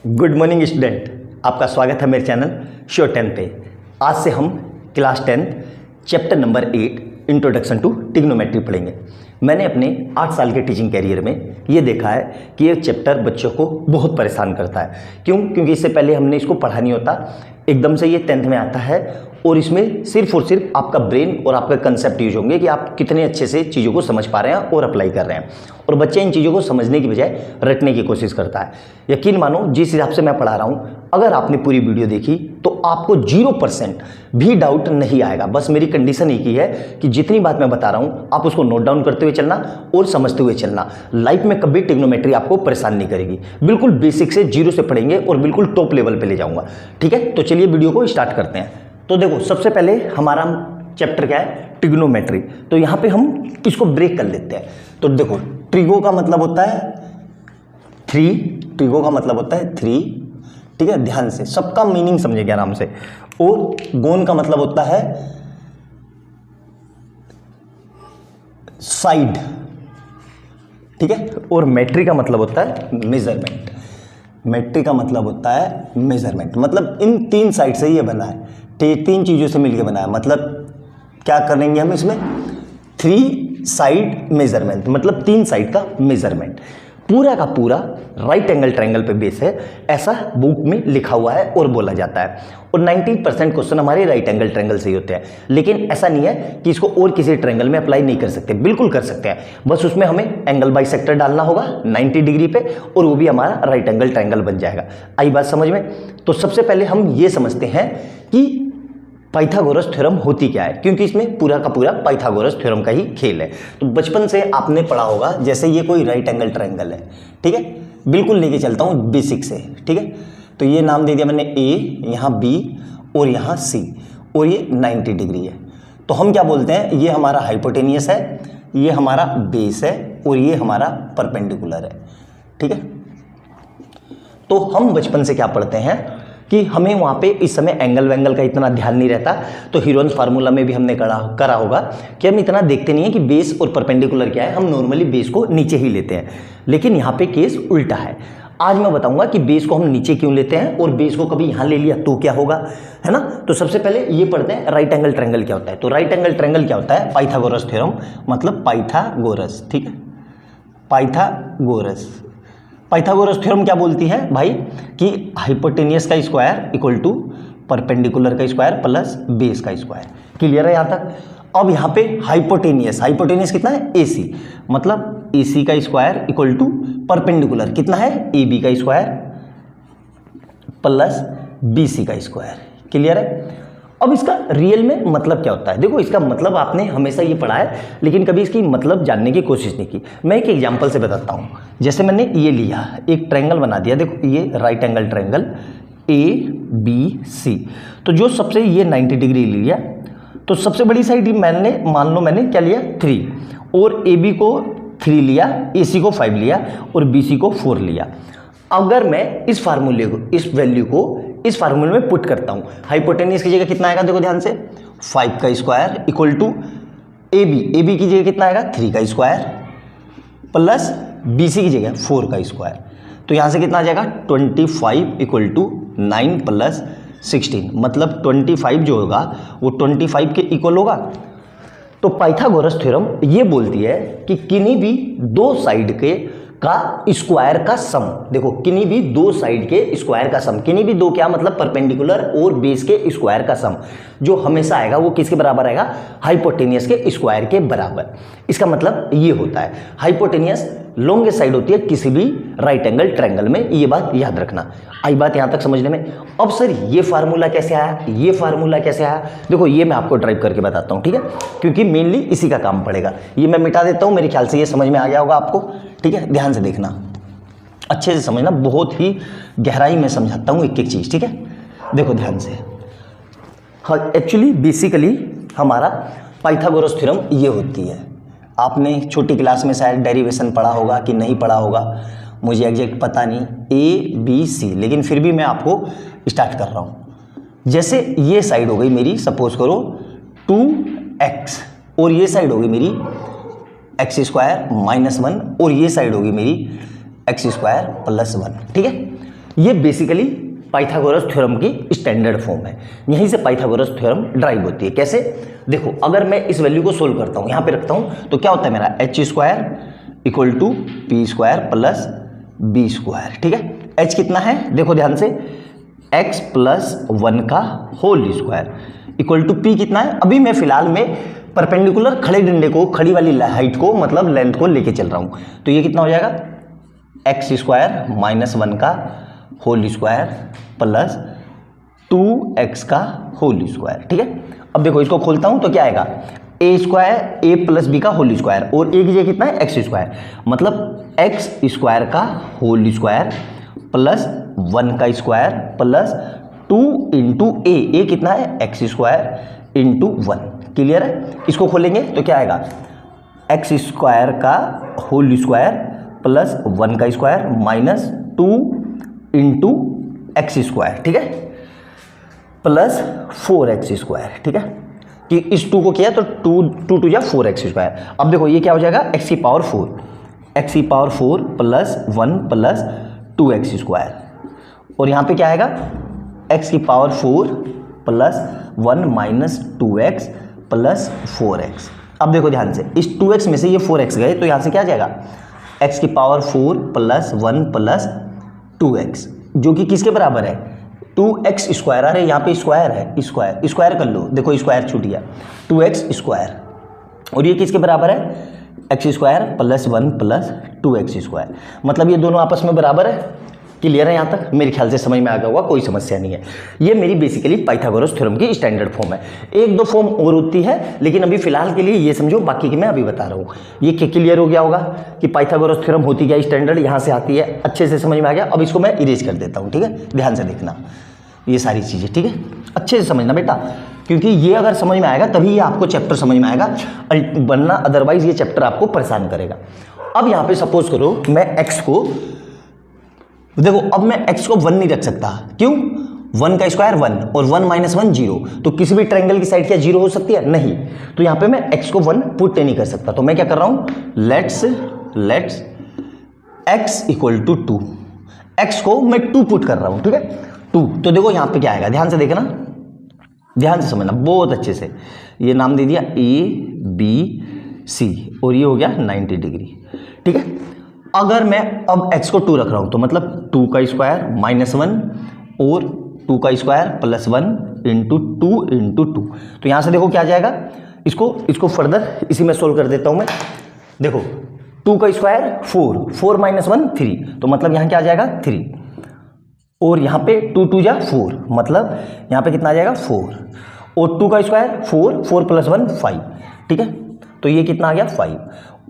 Good morning student, आपका स्वागत है मेरे चैनल श्योर 10 पे। आज से हम class 10 chapter number 8 introduction to trigonometry पढ़ेंगे। मैंने अपने 8 साल के टीचिंग कैरियर में ये देखा है कि ये चैप्टर बच्चों को बहुत परेशान करता है। क्यों? क्योंकि इससे पहले हमने इसको पढ़ा नहीं होता, एकदम से ये 10th में आता है और इसमें सिर्फ और सिर्फ आपका ब्रेन और आपका कंसेप्ट यूज होंगे कि आप कितने अच्छे से चीज़ों को समझ पा रहे हैं और अप्लाई कर रहे हैं। और बच्चे इन चीज़ों को समझने की बजाय रटने की कोशिश करता है। यकीन मानो, जिस हिसाब से मैं पढ़ा रहा हूँ, अगर आपने पूरी वीडियो देखी तो आपको 0% भी डाउट नहीं आएगा। बस मेरी कंडीशन एक ही है कि जितनी बात मैं बता रहा हूँ आप उसको नोट डाउन करते हुए चलना और समझते हुए चलना। लाइफ में कभी ट्रिग्नोमेट्री आपको परेशान नहीं करेगी। बिल्कुल बेसिक से 0 से पढ़ेंगे और बिल्कुल टॉप लेवल पे ले जाऊंगा। ठीक है, तो चलिए वीडियो को स्टार्ट करते हैं। तो देखो, सबसे पहले हमारा चैप्टर क्या है? ट्रिग्नोमेट्री। तो यहाँ पे हम इसको ब्रेक कर लेते हैं। तो देखो, ट्रिगो का मतलब होता है 3, ट्रिगो का मतलब होता है 3। ठीक है, ध्यान से सबका मीनिंग समझेंगे आराम से। और गोन का मतलब होता है साइड। ठीक है, और मेट्री का मतलब होता है मेजरमेंट। मेट्री का मतलब होता है मेजरमेंट, मतलब इन 3 साइड से ये बना है, 3 चीज़ों से मिलकर बना है। मतलब क्या करेंगे हम इसमें? 3 साइड मेजरमेंट, मतलब 3 साइड का मेजरमेंट। पूरा का पूरा राइट एंगल ट्रायंगल पे बेस है, ऐसा बुक में लिखा हुआ है और बोला जाता है। और 90% क्वेश्चन हमारे राइट एंगल ट्रायंगल से ही होते हैं। लेकिन ऐसा नहीं है कि इसको और किसी ट्रायंगल में अप्लाई नहीं कर सकते, बिल्कुल कर सकते हैं। बस उसमें हमें एंगल बाइसेक्टर डालना होगा 90 डिग्री पे, और वो भी हमारा राइट एंगल ट्रायंगल बन जाएगा। आई बात समझ में? तो सबसे पहले हम ये समझते हैं कि पाइथागोरस थ्योरम होती क्या है, क्योंकि इसमें पूरा का पूरा पाइथागोरस थ्योरम का ही खेल है। तो बचपन से आपने पढ़ा होगा, जैसे ये कोई राइट एंगल ट्रायंगल है। ठीक है, बिल्कुल लेके चलता हूँ बेसिक से। ठीक है, तो ये नाम दे दिया मैंने A, यहाँ B और यहाँ C, और ये 90 डिग्री है। तो हम क्या बोलते हैं? ये हमारा हाइपोटेनियस है, ये हमारा बेस है, और ये हमारा परपेंडिकुलर है। ठीक है, तो हम बचपन से क्या पढ़ते हैं कि हमें वहाँ पे इस समय एंगल वेंगल का इतना ध्यान नहीं रहता। तो हीरोन्स फार्मूला में भी हमने करा होगा कि हम इतना देखते नहीं है कि बेस और परपेंडिकुलर क्या है, हम नॉर्मली बेस को नीचे ही लेते हैं। लेकिन यहाँ पे केस उल्टा है। आज मैं बताऊंगा कि बेस को हम नीचे क्यों लेते हैं, और बेस को कभी यहाँ ले लिया तो क्या होगा, है ना। तो सबसे पहले ये पढ़ते हैं राइट एंगल ट्रायंगल क्या होता है। तो राइट एंगल ट्रायंगल क्या होता है? पाइथागोरस थ्योरम, मतलब पाइथागोरस। ठीक है, पाइथागोरस। पाइथागोरस थ्योरम क्या बोलती है भाई? कि हाइपोटेनियस का स्क्वायर इक्वल टू परपेंडिकुलर का स्क्वायर प्लस बेस का स्क्वायर। क्लियर है यहाँ तक? अब यहाँ पे हाइपोटेनियस कितना है? AC, मतलब AC का स्क्वायर इक्वल टू परपेंडिकुलर कितना है? AB का स्क्वायर प्लस BC का स्क्वायर। क्लियर है? अब इसका रियल में मतलब क्या होता है? देखो, इसका मतलब आपने हमेशा ये पढ़ा है, लेकिन कभी इसकी मतलब जानने की कोशिश नहीं की। मैं एक एग्जांपल से बताता हूँ। जैसे मैंने ये लिया, एक ट्रायंगल बना दिया। देखो, ये राइट एंगल ट्रायंगल ABC। तो जो सबसे ये 90 डिग्री लिया, तो सबसे बड़ी साइड मैंने, मान लो मैंने क्या लिया? 3, और AB को 3 लिया, AC को 5 लिया और BC को 4 लिया। अगर मैं इस फार्मूले को, इस वैल्यू को इस फार्मूले में पुट करता हूं, हाइपोटेनियस की जगह कितना आएगा? देखो ध्यान से, 5 का स्क्वायर इक्वल टू AB की जगह कितना आएगा? 3 का स्क्वायर प्लस BC की जगह 4 का स्क्वायर। तो यहां से कितना आ जाएगा? 25 इक्वल टू 9 प्लस 16, मतलब 25 जो होगा वो 25 के इक्वल होगा। तो पाइथागोरस थ्योरम ये बोलती है कि किन्हीं भी 2 साइड के का स्क्वायर का सम, देखो किन्हीं भी 2 साइड के स्क्वायर का सम, किन्हीं भी 2 क्या मतलब परपेंडिकुलर और बेस के स्क्वायर का सम जो हमेशा आएगा वो किसके बराबर आएगा? हाइपोटेनियस के स्क्वायर के बराबर। इसका मतलब ये होता है, हाइपोटेनियस लॉन्गेस्ट साइड होती है किसी भी राइट एंगल ट्रायंगल में। ये बात याद रखना। आई बात यहां तक समझने में? अब सर ये फार्मूला कैसे आया, ये फार्मूला कैसे आया? देखो, ये मैं आपको ड्राइव करके बताता हूं। ठीक है, क्योंकि मेनली इसी का काम पड़ेगा। ये मैं मिटा देता हूं, मेरे ख्याल से ये समझ में आ गया होगा आपको। ठीक है, ध्यान से देखना, अच्छे से समझना, बहुत ही गहराई में समझाता हूं एक एक चीज। ठीक है, देखो ध्यान से। हाँ, एक्चुअली बेसिकली हमारा पाइथागोरस थ्योरम ये होती है। आपने छोटी क्लास में शायद डेरिवेशन पढ़ा होगा कि नहीं पढ़ा होगा, मुझे एग्जैक्ट पता नहीं, ABC, लेकिन फिर भी मैं आपको स्टार्ट कर रहा हूँ। जैसे ये साइड हो गई मेरी, सपोज करो 2x, और ये साइड होगी मेरी x² - 1, और ये साइड होगी मेरी x² + 1। ठीक है, ये बेसिकली पाइथागोरस थ्योरम की स्टैंडर्ड फॉर्म है, यहीं से पाइथागोरस थ्योरम ड्राइव होती है। कैसे? देखो, अगर मैं इस वैल्यू को सोल्व करता हूँ, यहाँ पे रखता हूँ, तो क्या होता है मेरा H square equal to P square plus B square. ठीक है, एच कितना है देखो ध्यान से, एक्स प्लस 1 का whole square equal to P कितना है, अभी मैं फिलहाल में परपेंडिकुलर खड़े डंडे को, खड़ी वाली हाइट को मतलब लेंथ को लेके चल रहा हूँ, तो ये कितना हो जाएगा एक्स स्क्वायर माइनस 1 का होल स्क्वायर प्लस 2x का होल स्क्वायर। ठीक है, अब देखो इसको खोलता हूँ तो क्या आएगा, ए स्क्वायर ए प्लस बी का होल स्क्वायर और ए की जगह कितना है एक्स स्क्वायर, मतलब एक्स स्क्वायर का होल स्क्वायर प्लस 1 का स्क्वायर प्लस 2 इंटू ए कितना है एक्स स्क्वायर इंटू 1। क्लियर है? इसको खोलेंगे तो क्या आएगा, एक्स स्क्वायर का होल स्क्वायर प्लस 1 का square minus 2 into x square, ठीक है, प्लस 4x स्क्वायर। ठीक है, कि इस 2 को किया तो 2 या 4x स्क्वायर। अब देखो ये क्या हो जाएगा, x की power 4 plus 1 plus 2x square, और यहाँ पे क्या आएगा x की power 4 plus 1 minus 2x plus 4x। अब देखो ध्यान से, इस 2x में से ये 4x गए तो यहाँ से क्या आ जाएगा, x की पावर 4 प्लस 1 प्लस 2x, जो कि किसके बराबर है 2x स्क्वायर। अरे यहाँ पे स्क्वायर है, स्क्वायर कर लो, देखो स्क्वायर छूट गया, 2x स्क्वायर, और ये किसके बराबर है x square plus 1 plus 2x square, मतलब ये दोनों आपस में बराबर है। क्लियर है? यहाँ तक मेरे ख्याल से समझ में आ गया होगा, कोई समस्या नहीं है। ये मेरी बेसिकली पाइथागोरस थ्योरम की स्टैंडर्ड फॉर्म है। एक दो फॉर्म और होती है, लेकिन अभी फिलहाल के लिए ये समझो, बाकी की मैं अभी बता रहा हूँ। ये क्लियर हो गया होगा कि पाइथागोरस थ्योरम होती क्या, स्टैंडर्ड यहाँ से आती है, अच्छे से समझ में आ गया। अब इसको मैं इरेज कर देता हूँ, ठीक है, ध्यान से देखना ये सारी चीज़ें, ठीक है, अच्छे से समझना बेटा, क्योंकि ये अगर समझ में आएगा तभी ये आपको चैप्टर समझ में आएगा, वरना अदरवाइज ये चैप्टर आपको परेशान करेगा। अब यहाँ पे सपोज करो मैं x को, देखो अब मैं x को 1 नहीं रख सकता, क्यों, 1 का स्क्वायर 1 और 1 माइनस 1 0, तो किसी भी ट्रायंगल की साइड क्या 0 हो सकती है, नहीं, तो यहाँ पे मैं x को 1 पुट नहीं कर सकता। तो मैं क्या कर रहा हूँ, let's x equal to 2, x को मैं 2 पुट कर रहा हूँ, ठीक है, 2। तो देखो यहाँ पे क्या आएगा, ध्यान से देखना, ध्यान से समझना बहुत अच्छे से। ये नाम दे दिया ABC और ये हो गया 90 डिग्री, ठीक है। अगर मैं अब x को 2 रख रहा हूँ तो मतलब 2 का स्क्वायर माइनस 1 और 2 का स्क्वायर प्लस 1 इंटू 2, तो यहाँ से देखो क्या आ जाएगा, इसको फर्दर इसी में सोल्व कर देता हूँ मैं। देखो 2 का स्क्वायर 4 माइनस 1 3, तो मतलब यहाँ क्या आ जाएगा 3, और यहाँ पे 2 2 जा 4, मतलब यहाँ पे कितना आ जाएगा 4, और 2 का स्क्वायर 4 प्लस 1 5, ठीक है, तो ये कितना आ गया 5।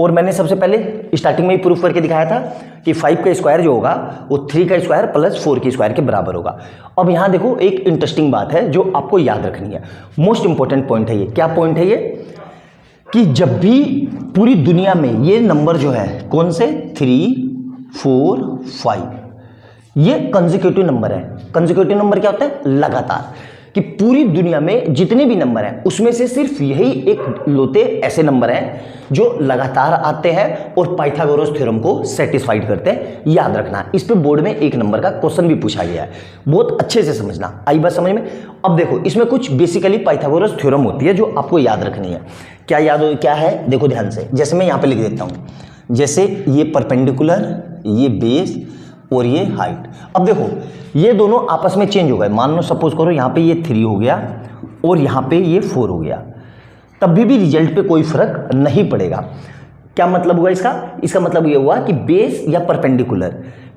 और मैंने सबसे पहले स्टार्टिंग में ही प्रूफ करके दिखाया था कि 5 का स्क्वायर जो होगा वो 3 का स्क्वायर प्लस 4 के स्क्वायर के बराबर होगा। अब यहाँ देखो एक इंटरेस्टिंग बात है जो आपको याद रखनी है, मोस्ट इंपॉर्टेंट पॉइंट है ये। क्या पॉइंट है ये, कि जब भी पूरी दुनिया में ये नंबर जो है कौन से 3 4 5, ये कंसेक्यूटिव नंबर है। कंसेक्यूटिव नंबर क्या होता है, लगातार, कि पूरी दुनिया में जितने भी नंबर हैं उसमें से सिर्फ यही एक लोते ऐसे नंबर हैं जो लगातार आते हैं और पाइथागोरस थ्योरम को सेटिस्फाइड करते हैं। याद रखना, इस पे बोर्ड में एक नंबर का क्वेश्चन भी पूछा गया है, बहुत अच्छे से समझना। आई बात समझ में? अब देखो इसमें कुछ बेसिकली पाइथागोरस थ्योरम होती है जो आपको याद रखनी है। क्या है, देखो ध्यान से, जैसे मैं यहाँ पे लिख देता हूँ, जैसे ये परपेंडिकुलर, ये बेस और ये हाइट। अब देखो ये दोनों आपस में चेंज हो गए, मान लो सपोज करो यहाँ पे ये 3 हो गया और यहाँ पे ये 4 हो गया, तब भी रिजल्ट पे कोई फर्क नहीं पड़ेगा। क्या मतलब हुआ इसका मतलब ये हुआ कि बेस या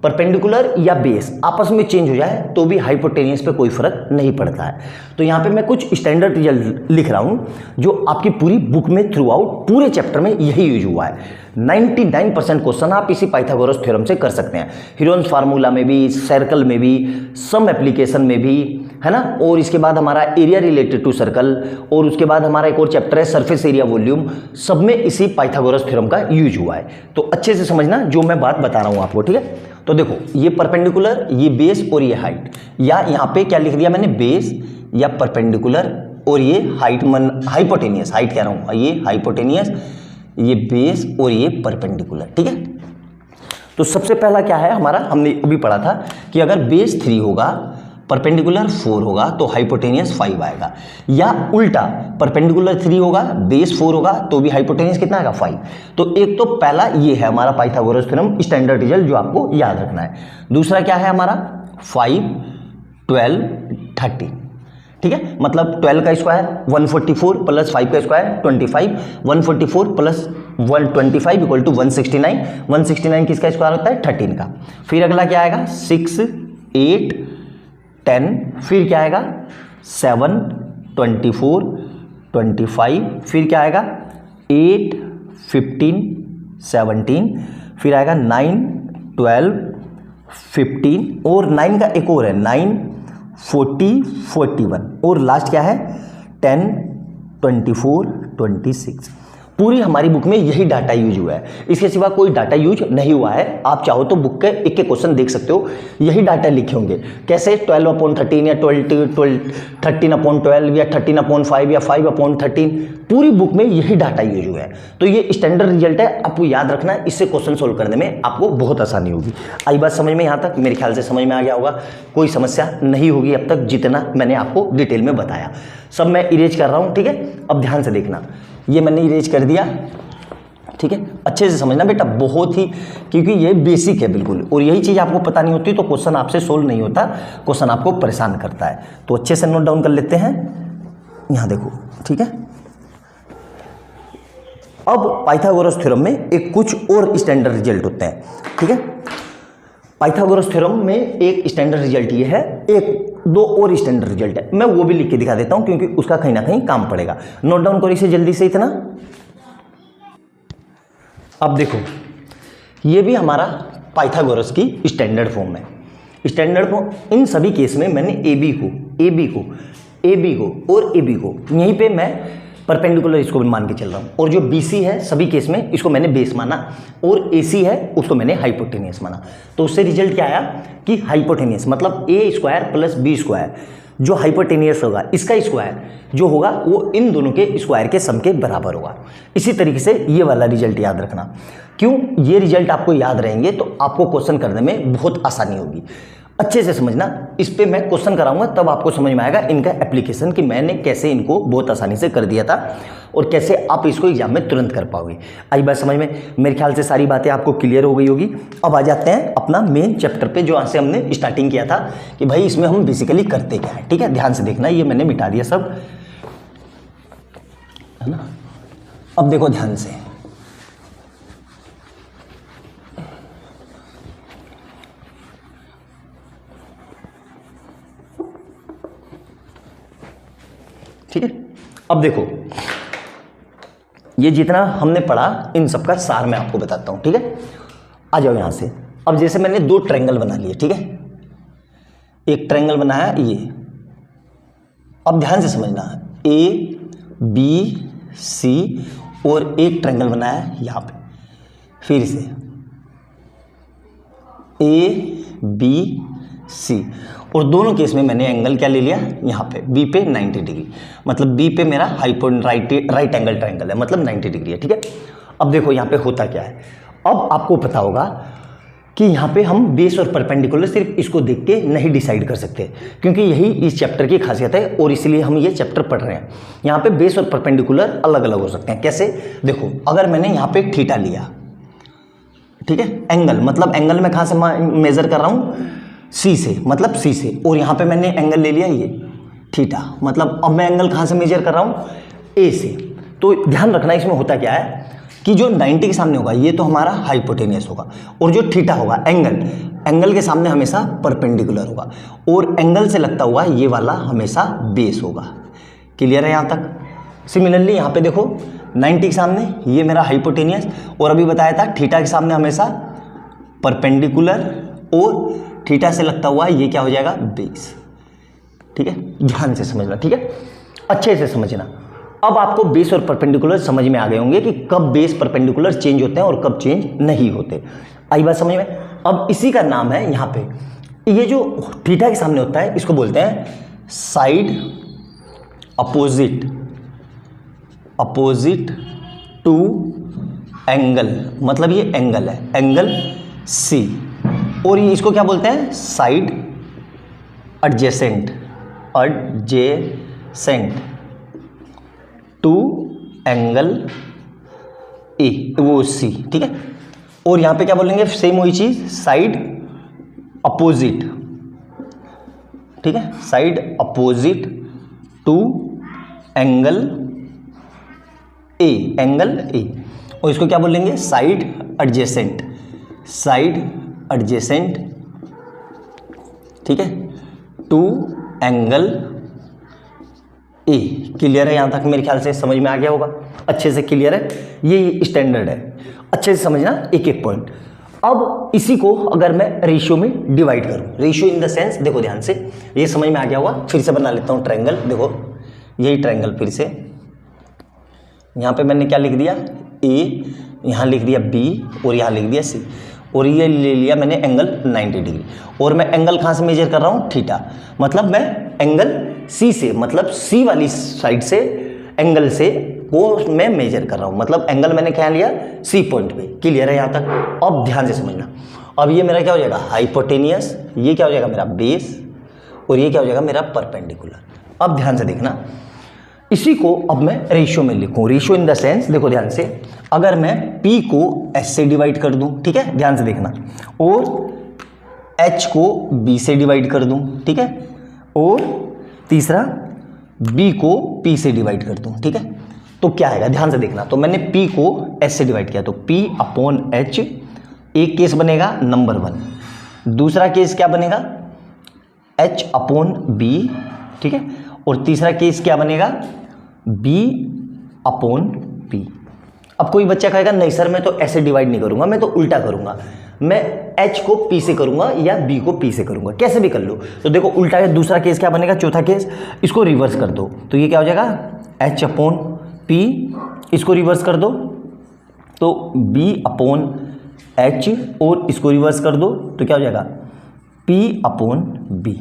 परपेंडिकुलर या बेस आपस में चेंज हो जाए तो भी हाइपोटेनियस पे कोई फर्क नहीं पड़ता है। तो यहाँ पे मैं कुछ स्टैंडर्ड रिजल्ट लिख रहा हूँ जो आपकी पूरी बुक में थ्रू आउट पूरे चैप्टर में यही यूज हुआ है। 99% क्वेश्चन आप इसी पाइथागोरस थ्योरम से कर सकते हैं, हीरोन्स फार्मूला में भी, सर्कल में भी, सम एप्लीकेशन में भी, है ना। और इसके बाद हमारा एरिया रिलेटेड टू सर्कल, और उसके बाद हमारा एक और चैप्टर है सरफेस एरिया वॉल्यूम, सब में इसी पाइथागोरस थ्योरम का यूज हुआ है। तो अच्छे से समझना जो मैं बात बता रहा हूँ आपको, ठीक है। तो देखो ये परपेंडिकुलर, ये बेस और ये हाइट, या यहाँ पे क्या लिख दिया मैंने, बेस या परपेंडिकुलर और ये हाइपोटेनियस, हाइट कह रहा हूँ, ये हाइपोटेनियस, ये बेस और ये परपेंडिकुलर, ठीक है। तो सबसे पहला क्या है हमारा, हमने अभी पढ़ा था कि अगर बेस 3 होगा, परपेंडिकुलर 4 होगा तो हाइपोटेनियस 5 आएगा, या उल्टा परपेंडिकुलर 3 होगा, बेस 4 होगा तो भी हाइपोटेनियस कितना आएगा 5। तो एक तो पहला ये है हमारा पाइथागोरस थ्योरम स्टैंडर्ड रिजल्ट जो आपको याद रखना है। दूसरा क्या है हमारा 5, 12, 13, ठीक है। मतलब 12 का स्क्वायर 144 प्लस 5 का स्क्वायर 25, 144 प्लस 125 इक्वल टू 169, 169 किसका स्क्वायर होता है 13 का। फिर अगला क्या आएगा 6, 8, 10, फिर क्या आएगा 7, 24, 25, फिर क्या आएगा 8, 15, 17, फिर आएगा 9, 12, 15 और 9 का एक और है 9, 40, 41 और लास्ट क्या है 10, 24, 26। पूरी हमारी बुक में यही डाटा यूज हुआ है, इसके सिवा कोई डाटा यूज नहीं हुआ है। आप चाहो तो बुक के एक एक क्वेश्चन देख सकते हो, यही डाटा लिखे होंगे। कैसे 12/13 या 13/12 या 13/5 या 5/13, पूरी बुक में यही डाटा यूज हुआ है। तो ये स्टैंडर्ड रिजल्ट है, आपको याद रखना है, इससे क्वेश्चन सोल्व करने में आपको बहुत आसानी होगी। आई बात समझ में यहाँ तक? मेरे ख्याल से समझ में आ गया होगा, कोई समस्या नहीं होगी अब तक, जितना मैंने आपको डिटेल में बताया। सब मैं इरेज कर रहा हूँ, ठीक है। अब ध्यान से देखना, ये मैंने इरेज कर दिया, ठीक है। अच्छे से समझना बेटा, बहुत ही, क्योंकि ये बेसिक है बिल्कुल, और यही चीज़ आपको पता नहीं होती तो क्वेश्चन आपसे सोल्व नहीं होता, क्वेश्चन आपको परेशान करता है। तो अच्छे से नोट डाउन कर लेते हैं, यहाँ देखो, ठीक है। अब पाइथागोरस थ्योरम में एक कुछ और स्टैंडर्ड रिजल्ट होते हैं, ठीक है। पाइथागोरस थ्योरम में एक स्टैंडर्ड रिजल्ट ये है, एक दो और स्टैंडर्ड रिजल्ट है, मैं वो भी लिख के दिखा देता हूं क्योंकि उसका कहीं ना कहीं काम पड़ेगा। नोट डाउन करो इसे जल्दी से इतना। अब देखो, ये भी हमारा पाइथागोरस की स्टैंडर्ड फॉर्म है। स्टैंडर्ड फॉर्म इन सभी केस में मैंने ए बी को और ए बी को यहीं पे मैं परपेंडिकुलर इसको भी मान के चल रहा हूँ, और जो BC है सभी केस में इसको मैंने बेस माना, और AC है उसको मैंने हाइपोटेनियस माना। तो उससे रिजल्ट क्या आया कि हाइपोटेनियस मतलब A² प्लस B², जो हाइपोटेनियस होगा इसका स्क्वायर जो होगा वो इन दोनों के स्क्वायर के सम के बराबर होगा। इसी तरीके से ये वाला रिजल्ट याद रखना। क्यों ये रिजल्ट आपको याद रहेंगे तो आपको क्वेश्चन करने में बहुत आसानी होगी। अच्छे से समझना, इस पे मैं क्वेश्चन कराऊंगा तब आपको समझ में आएगा इनका एप्लीकेशन, कि मैंने कैसे इनको बहुत आसानी से कर दिया था और कैसे आप इसको एग्जाम में तुरंत कर पाओगे। आई बात समझ में? मेरे ख्याल से सारी बातें आपको क्लियर हो गई होगी। अब आ जाते हैं अपना मेन चैप्टर पे, जो यहाँ से हमने स्टार्टिंग किया था कि भाई इसमें हम बेसिकली करते क्या है, ठीक है। ध्यान से देखना, ये मैंने मिटा दिया सब, है ना। अब देखो ध्यान से, ठीक है। अब देखो, ये जितना हमने पढ़ा इन सब का सार मैं आपको बताता हूं, ठीक है। आ जाओ यहां से। अब जैसे मैंने दो ट्रायंगल बना लिए, ठीक है। एक ट्रायंगल बनाया ये, अब ध्यान से समझना, ABC और एक ट्रायंगल बनाया यहां पे, फिर से ABC, और दोनों केस में मैंने एंगल क्या ले लिया, यहाँ पे B पे 90 डिग्री, मतलब B पे मेरा राइट एंगल ट्रायंगल है, मतलब 90 डिग्री है, ठीक है। अब देखो यहाँ पे होता क्या है, अब आपको पता होगा कि यहाँ पे हम बेस और परपेंडिकुलर सिर्फ इसको देख के नहीं डिसाइड कर सकते, क्योंकि यही इस चैप्टर की खासियत है और इसलिए हम ये चैप्टर पढ़ रहे हैं। यहाँ पे बेस और परपेंडिकुलर अलग अलग हो सकते हैं। कैसे? देखो, अगर मैंने यहाँ पे थीटा लिया, ठीक है, एंगल मतलब एंगल मैं कहाँ से मेजर कर रहा हूँ, C से, मतलब C से, और यहाँ पे मैंने एंगल ले लिया ये थीटा, मतलब अब मैं एंगल कहाँ से मेजर कर रहा हूँ, A से। तो ध्यान रखना, इसमें होता क्या है कि जो 90 के सामने होगा ये तो हमारा हाइपोटेनियस होगा, और जो थीटा होगा एंगल के सामने हमेशा परपेंडिकुलर होगा, और एंगल से लगता हुआ ये वाला हमेशा बेस होगा। क्लियर है यहाँ तक? सिमिलरली यहाँ पे देखो, 90 के सामने ये मेरा हाइपोटेनियस, और अभी बताया था थीटा के सामने हमेशा परपेंडिकुलर, और थीटा से लगता हुआ ये क्या हो जाएगा, बेस, ठीक है। ध्यान से समझना, ठीक है, अच्छे से समझना। अब आपको बेस और परपेंडिकुलर समझ में आ गए होंगे कि कब बेस परपेंडिकुलर चेंज होते हैं और कब चेंज नहीं होते। आई बात समझ में? अब इसी का नाम है यहाँ पे, ये जो थीटा के सामने होता है इसको बोलते हैं साइड अपोजिट टू एंगल, मतलब ये एंगल है, एंगल सी, और ये इसको क्या बोलते हैं, side adjacent, adjacent to angle A, वो सी, ठीक है। और यहां पे क्या बोलेंगे, सेम वही चीज, साइड अपोजिट, ठीक है, side opposite to angle A, angle A. और इसको क्या बोलेंगे, साइड एडजेसेंट, साइड एडजेसेंट, ठीक है, टू एंगल ए। क्लियर है, यहां तक मेरे ख्याल से समझ में आ गया होगा, अच्छे से क्लियर है, ये स्टैंडर्ड है, अच्छे से समझना एक एक पॉइंट। अब इसी को अगर मैं रेशियो में डिवाइड करूं, रेशियो इन द सेंस, देखो ध्यान से, ये समझ में आ गया होगा, फिर से बना लेता हूं ट्रायंगल। देखो यही ट्रायंगल, फिर से यहां पे मैंने क्या लिख दिया, ए, यहां लिख दिया बी, और यहां लिख दिया सी, और ये ले लिया मैंने एंगल 90 डिग्री। और मैं एंगल कहां से मेजर कर रहा हूं, थीटा, मतलब मैं एंगल सी से, मतलब सी वाली साइड से एंगल से वो मैं मेजर कर रहा हूं, मतलब एंगल मैंने क्या लिया, सी पॉइंट पे। क्लियर है यहां तक, अब ध्यान से समझना। अब ये मेरा क्या हो जाएगा, हाइपोटेनियस, ये क्या हो जाएगा मेरा बेस, और ये क्या हो जाएगा मेरा परपेंडिकुलर। अब ध्यान से देखना, इसी को अब मैं रेशियो में लिखूं, रेशियो इन द सेंस, देखो ध्यान से, अगर मैं P को S से डिवाइड कर दूं, ठीक है, ध्यान से देखना, और H को B से डिवाइड कर दूं, ठीक है, और तीसरा B को P से डिवाइड कर दूं, ठीक है, तो क्या आएगा, ध्यान से देखना। तो मैंने P को S से डिवाइड किया, तो P अपॉन H, एक केस बनेगा नंबर 1, दूसरा केस क्या बनेगा, H अपॉन B, ठीक है, और तीसरा केस क्या बनेगा, B अपॉन P। अब कोई बच्चा कहेगा नहीं सर मैं तो ऐसे डिवाइड नहीं करूंगा, मैं तो उल्टा करूंगा, मैं H को P से करूंगा या B को P से करूंगा, कैसे भी कर लो। तो देखो उल्टा है, दूसरा केस क्या बनेगा, चौथा केस, इसको रिवर्स कर दो, तो ये क्या हो जाएगा, H अपॉन P, इसको रिवर्स कर दो तो B अपॉन H, और इसको रिवर्स कर दो तो क्या हो जाएगा, P अपॉन B।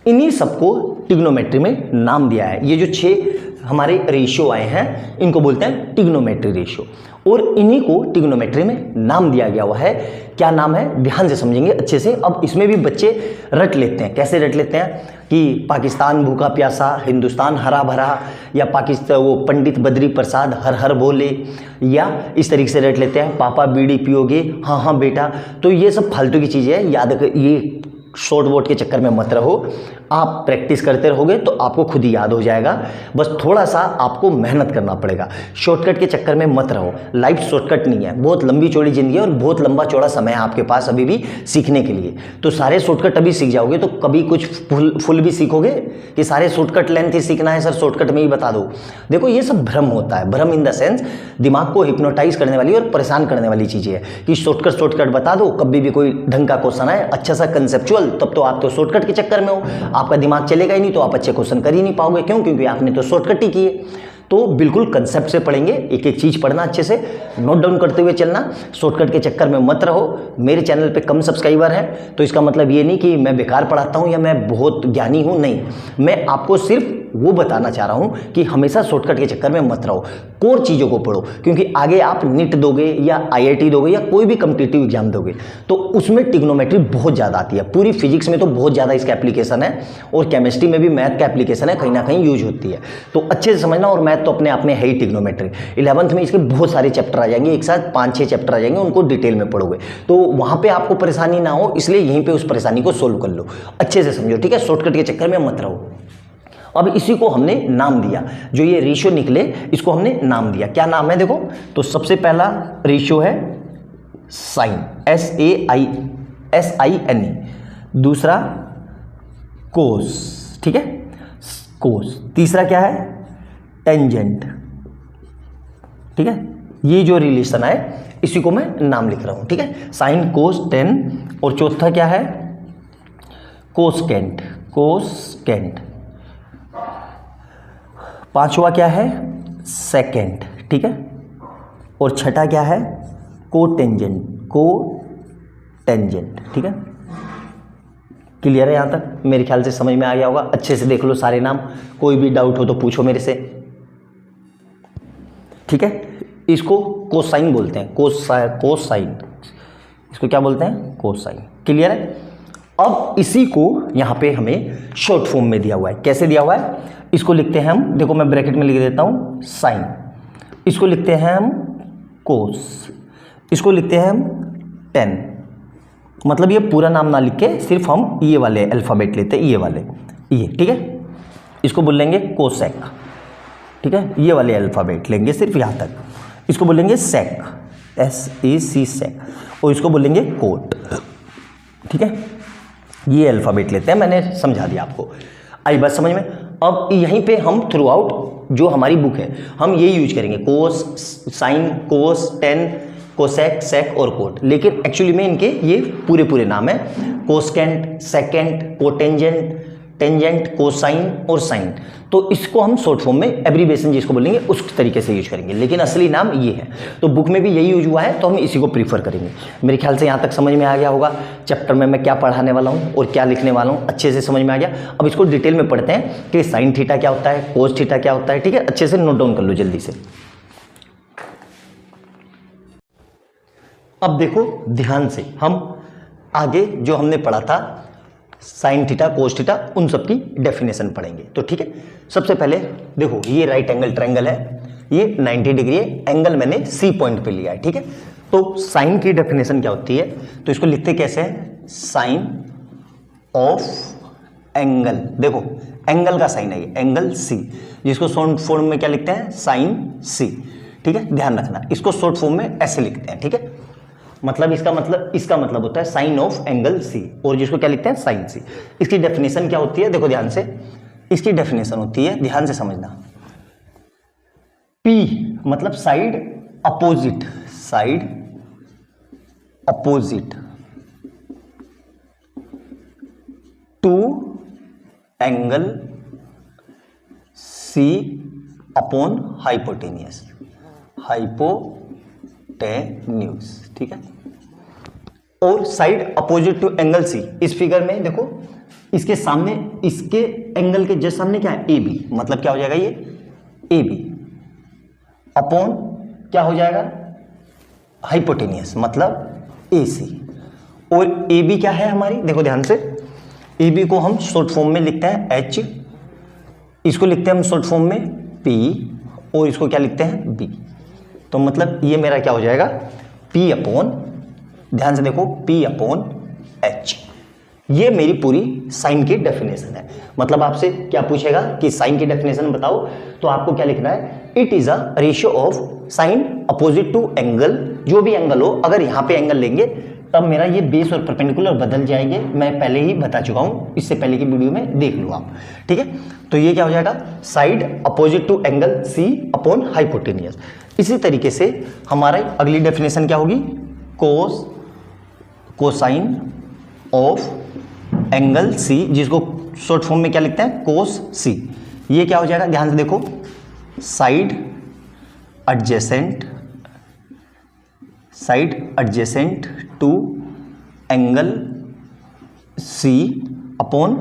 इन्हीं सबको ट्रिग्नोमेट्री में नाम दिया है। ये जो 6 हमारे रेशियो आए हैं इनको बोलते हैं ट्रिग्नोमेट्री रेशियो, और इन्हीं को ट्रिग्नोमेट्री में नाम दिया गया हुआ है। क्या नाम है, ध्यान से समझेंगे अच्छे से। अब इसमें भी बच्चे रट लेते हैं, कैसे रट लेते हैं कि पाकिस्तान भूखा प्यासा, हिंदुस्तान हरा भरा, या पाकिस्तान वो पंडित बद्री प्रसाद हर हर बोले, या इस तरीके से रट लेते हैं पापा बीड़ी पियोगे, हाँ हाँ बेटा। तो ये सब फालतू की चीज़ें हैं, याद ये शॉर्ट बोर्ड के चक्कर में मत रहो, आप प्रैक्टिस करते रहोगे तो आपको खुद ही याद हो जाएगा। बस थोड़ा सा आपको मेहनत करना पड़ेगा, शॉर्टकट के चक्कर में मत रहो। लाइफ शॉर्टकट नहीं है, बहुत लंबी चौड़ी जिंदगी है और बहुत लंबा चौड़ा समय है आपके पास अभी भी सीखने के लिए। तो सारे शॉर्टकट अभी सीख जाओगे तो कभी कुछ फुल भी सीखोगे कि सारे शॉर्टकट लेंथ ही सीखना है सर, शॉर्टकट में ही बता दो। देखो ये सब भ्रम होता है, भ्रम इन द सेंस दिमाग को हिप्नोटाइज करने वाली और परेशान करने वाली चीज़ें है कि शॉर्टकट बता दो, कभी भी कोई ढंग का क्वेश्चन है अच्छा सा कंसेप्चुअल, तब तो आप तो शॉर्टकट के चक्कर में हो, आपका दिमाग चलेगा ही नहीं, तो आप अच्छे क्वेश्चन कर ही नहीं पाओगे। क्यों? क्योंकि आपने तो शॉर्टकट ही किए। तो बिल्कुल कंसेप्ट से पढ़ेंगे, एक एक चीज पढ़ना, अच्छे से नोट डाउन करते हुए चलना, शॉर्टकट के चक्कर में मत रहो। मेरे चैनल पे कम सब्सक्राइबर हैं तो इसका मतलब ये नहीं कि मैं बेकार पढ़ाता हूं या मैं बहुत ज्ञानी हूं, नहीं, मैं आपको सिर्फ वो बताना चाह रहा हूं कि हमेशा शॉर्टकट के चक्कर में मत रहो, कोर चीज़ों को पढ़ो। क्योंकि आगे आप नीट दोगे या IIT दोगे या कोई भी कम्पिटिटिव एग्जाम दोगे तो उसमें ट्रिग्नोमेट्री बहुत ज़्यादा आती है। पूरी फिजिक्स में तो बहुत ज़्यादा इसका एप्लीकेशन है, और केमिस्ट्री में भी मैथ का एप्लीकेशन है, कहीं ना कहीं यूज होती है। तो अच्छे से समझना, और मैथ तो अपने आप में है ही ट्रिग्नोमेट्री। 11th में इसके बहुत सारे चैप्टर आ जाएंगे, एक साथ 5-6 चैप्टर आ जाएंगे, उनको डिटेल में पढ़ोगे तो वहाँ पर आपको परेशानी ना हो, इसलिए यहीं पर उस परेशानी को सोल्व कर लो, अच्छे से समझो, ठीक है। शॉर्टकट के चक्कर में मत रहो। अब इसी को हमने नाम दिया, जो ये रेशियो निकले इसको हमने नाम दिया। क्या नाम है देखो, तो सबसे पहला रेशियो है साइन, SAINE, दूसरा कोस, ठीक है, कोस, तीसरा क्या है टेंजेंट, ठीक है। ये जो रिलेशन है इसी को मैं नाम लिख रहा हूं, ठीक है, साइन कोस टेन, और चौथा क्या है कोसकेंट, कोसकेंट, पांचवा क्या है सेकेंड, ठीक है, और छठा क्या है कोटेंजेंट, कोटेंजेंट, ठीक है। क्लियर है यहाँ तक? मेरे ख्याल से समझ में आ गया होगा, अच्छे से देख लो सारे नाम, कोई भी डाउट हो तो पूछो मेरे से, ठीक है। इसको कोसाइन बोलते हैं, कोसाइन, इसको क्या बोलते हैं, कोसाइन। क्लियर है। अब इसी को यहाँ पे हमें शॉर्ट फॉर्म में दिया हुआ है। कैसे दिया हुआ है, इसको लिखते हैं हम, देखो मैं ब्रैकेट में लिख देता हूँ साइन, इसको लिखते हैं हम कोस, इसको लिखते हैं हम टेन। मतलब ये पूरा नाम ना लिख के सिर्फ हम ये वाले अल्फ़ाबेट लेते हैं, ये वाले, ये, ठीक है। इसको बोल लेंगे कोसेक, ठीक है, ये वाले अल्फ़ाबेट लेंगे सिर्फ यहाँ तक। इसको बोलेंगे सेक, SEC सेक, और इसको बोलेंगे कोट, ठीक है। ये अल्फ़ाबेट लेते हैं, मैंने समझा दिया आपको, आई बात समझ में। अब यहीं पे हम थ्रू आउट जो हमारी बुक है हम ये यूज करेंगे, कोस, साइन, कोस, टेन, कोसेक, सेक और कोट। लेकिन एक्चुअली में इनके ये पूरे नाम है, कोसकेंट, सेकेंट, कोटेंजेंट, टेंजेंट, कोसाइन और साइन। तो इसको हम शॉर्ट फॉर्म में एब्रीविएशन जिसको बोलेंगे उस तरीके से यूज करेंगे, लेकिन असली नाम ये है। तो बुक में भी यही यूज हुआ है, तो हम इसी को प्रीफर करेंगे। मेरे ख्याल से यहाँ तक समझ में आ गया होगा चैप्टर में मैं क्या पढ़ाने वाला हूँ और क्या लिखने वाला हूँ, अच्छे से समझ में आ गया। अब इसको डिटेल में पढ़ते हैं कि साइन थीटा क्या होता है, कोस थीटा क्या होता है, ठीक है। अच्छे से नोट डाउन कर लो जल्दी से। अब देखो ध्यान से, हम आगे जो हमने पढ़ा था साइन थीटा, कोस थीटा, उन सब की डेफिनेशन पढ़ेंगे। तो ठीक है, सबसे पहले देखो ये राइट एंगल ट्रायंगल है, ये 90 डिग्री है, एंगल मैंने सी पॉइंट पे लिया है, ठीक है। तो साइन की डेफिनेशन क्या होती है, तो इसको लिखते कैसे हैं, साइन ऑफ एंगल। देखो एंगल का साइन है ये, एंगल सी, जिसको शॉर्ट फॉर्म में क्या लिखते हैं, साइन सी, ठीक है। ध्यान रखना, इसको शॉर्ट फॉर्म में ऐसे लिखते हैं, ठीक है। मतलब इसका मतलब होता है साइन ऑफ एंगल सी, और जिसको क्या लिखते हैं, साइन सी। इसकी डेफिनेशन क्या होती है, देखो ध्यान से, इसकी डेफिनेशन होती है, ध्यान से समझना, पी मतलब side opposite, side opposite to angle C upon hypotenuse, hypotenuse, ठीक है। और side opposite to angle C, इस फिगर में देखो इसके सामने, इसके एंगल के जस्ट सामने क्या है, ए बी, मतलब क्या हो जाएगा ये ए बी अपॉन क्या हो जाएगा, हाइपोटेनियस मतलब ए सी। और ए बी क्या है हमारी, देखो ध्यान से, ए बी को हम शॉर्ट फॉर्म में लिखते हैं एच, इसको लिखते हैं हम शॉर्ट फॉर्म में पी, और इसको क्या लिखते हैं बी। तो मतलब ये मेरा क्या हो जाएगा, P अपॉन, ध्यान से देखो, P अपॉन एच। ये मेरी पूरी साइन की डेफिनेशन है। मतलब आपसे क्या पूछेगा कि साइन की डेफिनेशन बताओ, तो आपको क्या लिखना है, it is a ratio of sine opposite to angle, जो भी एंगल हो, अगर यहाँ पे एंगल लेंगे तब मेरा ये बेस और परपेंडिकुलर बदल जाएंगे। मैं पहले ही बता चुका हूँ, इससे पहले की वीडियो में देख लो आप, ठीक है। तो ये क्या हो जाएगा, side opposite to angle C upon hypotenuse. इसी तरीके से हमारे अगली डेफिनेशन क्या होगी, cos, cosine of angle C, जिसको शॉर्ट फॉर्म में क्या लिखते हैं, कोस सी। ये क्या हो जाएगा, ध्यान से देखो, side adjacent to angle C upon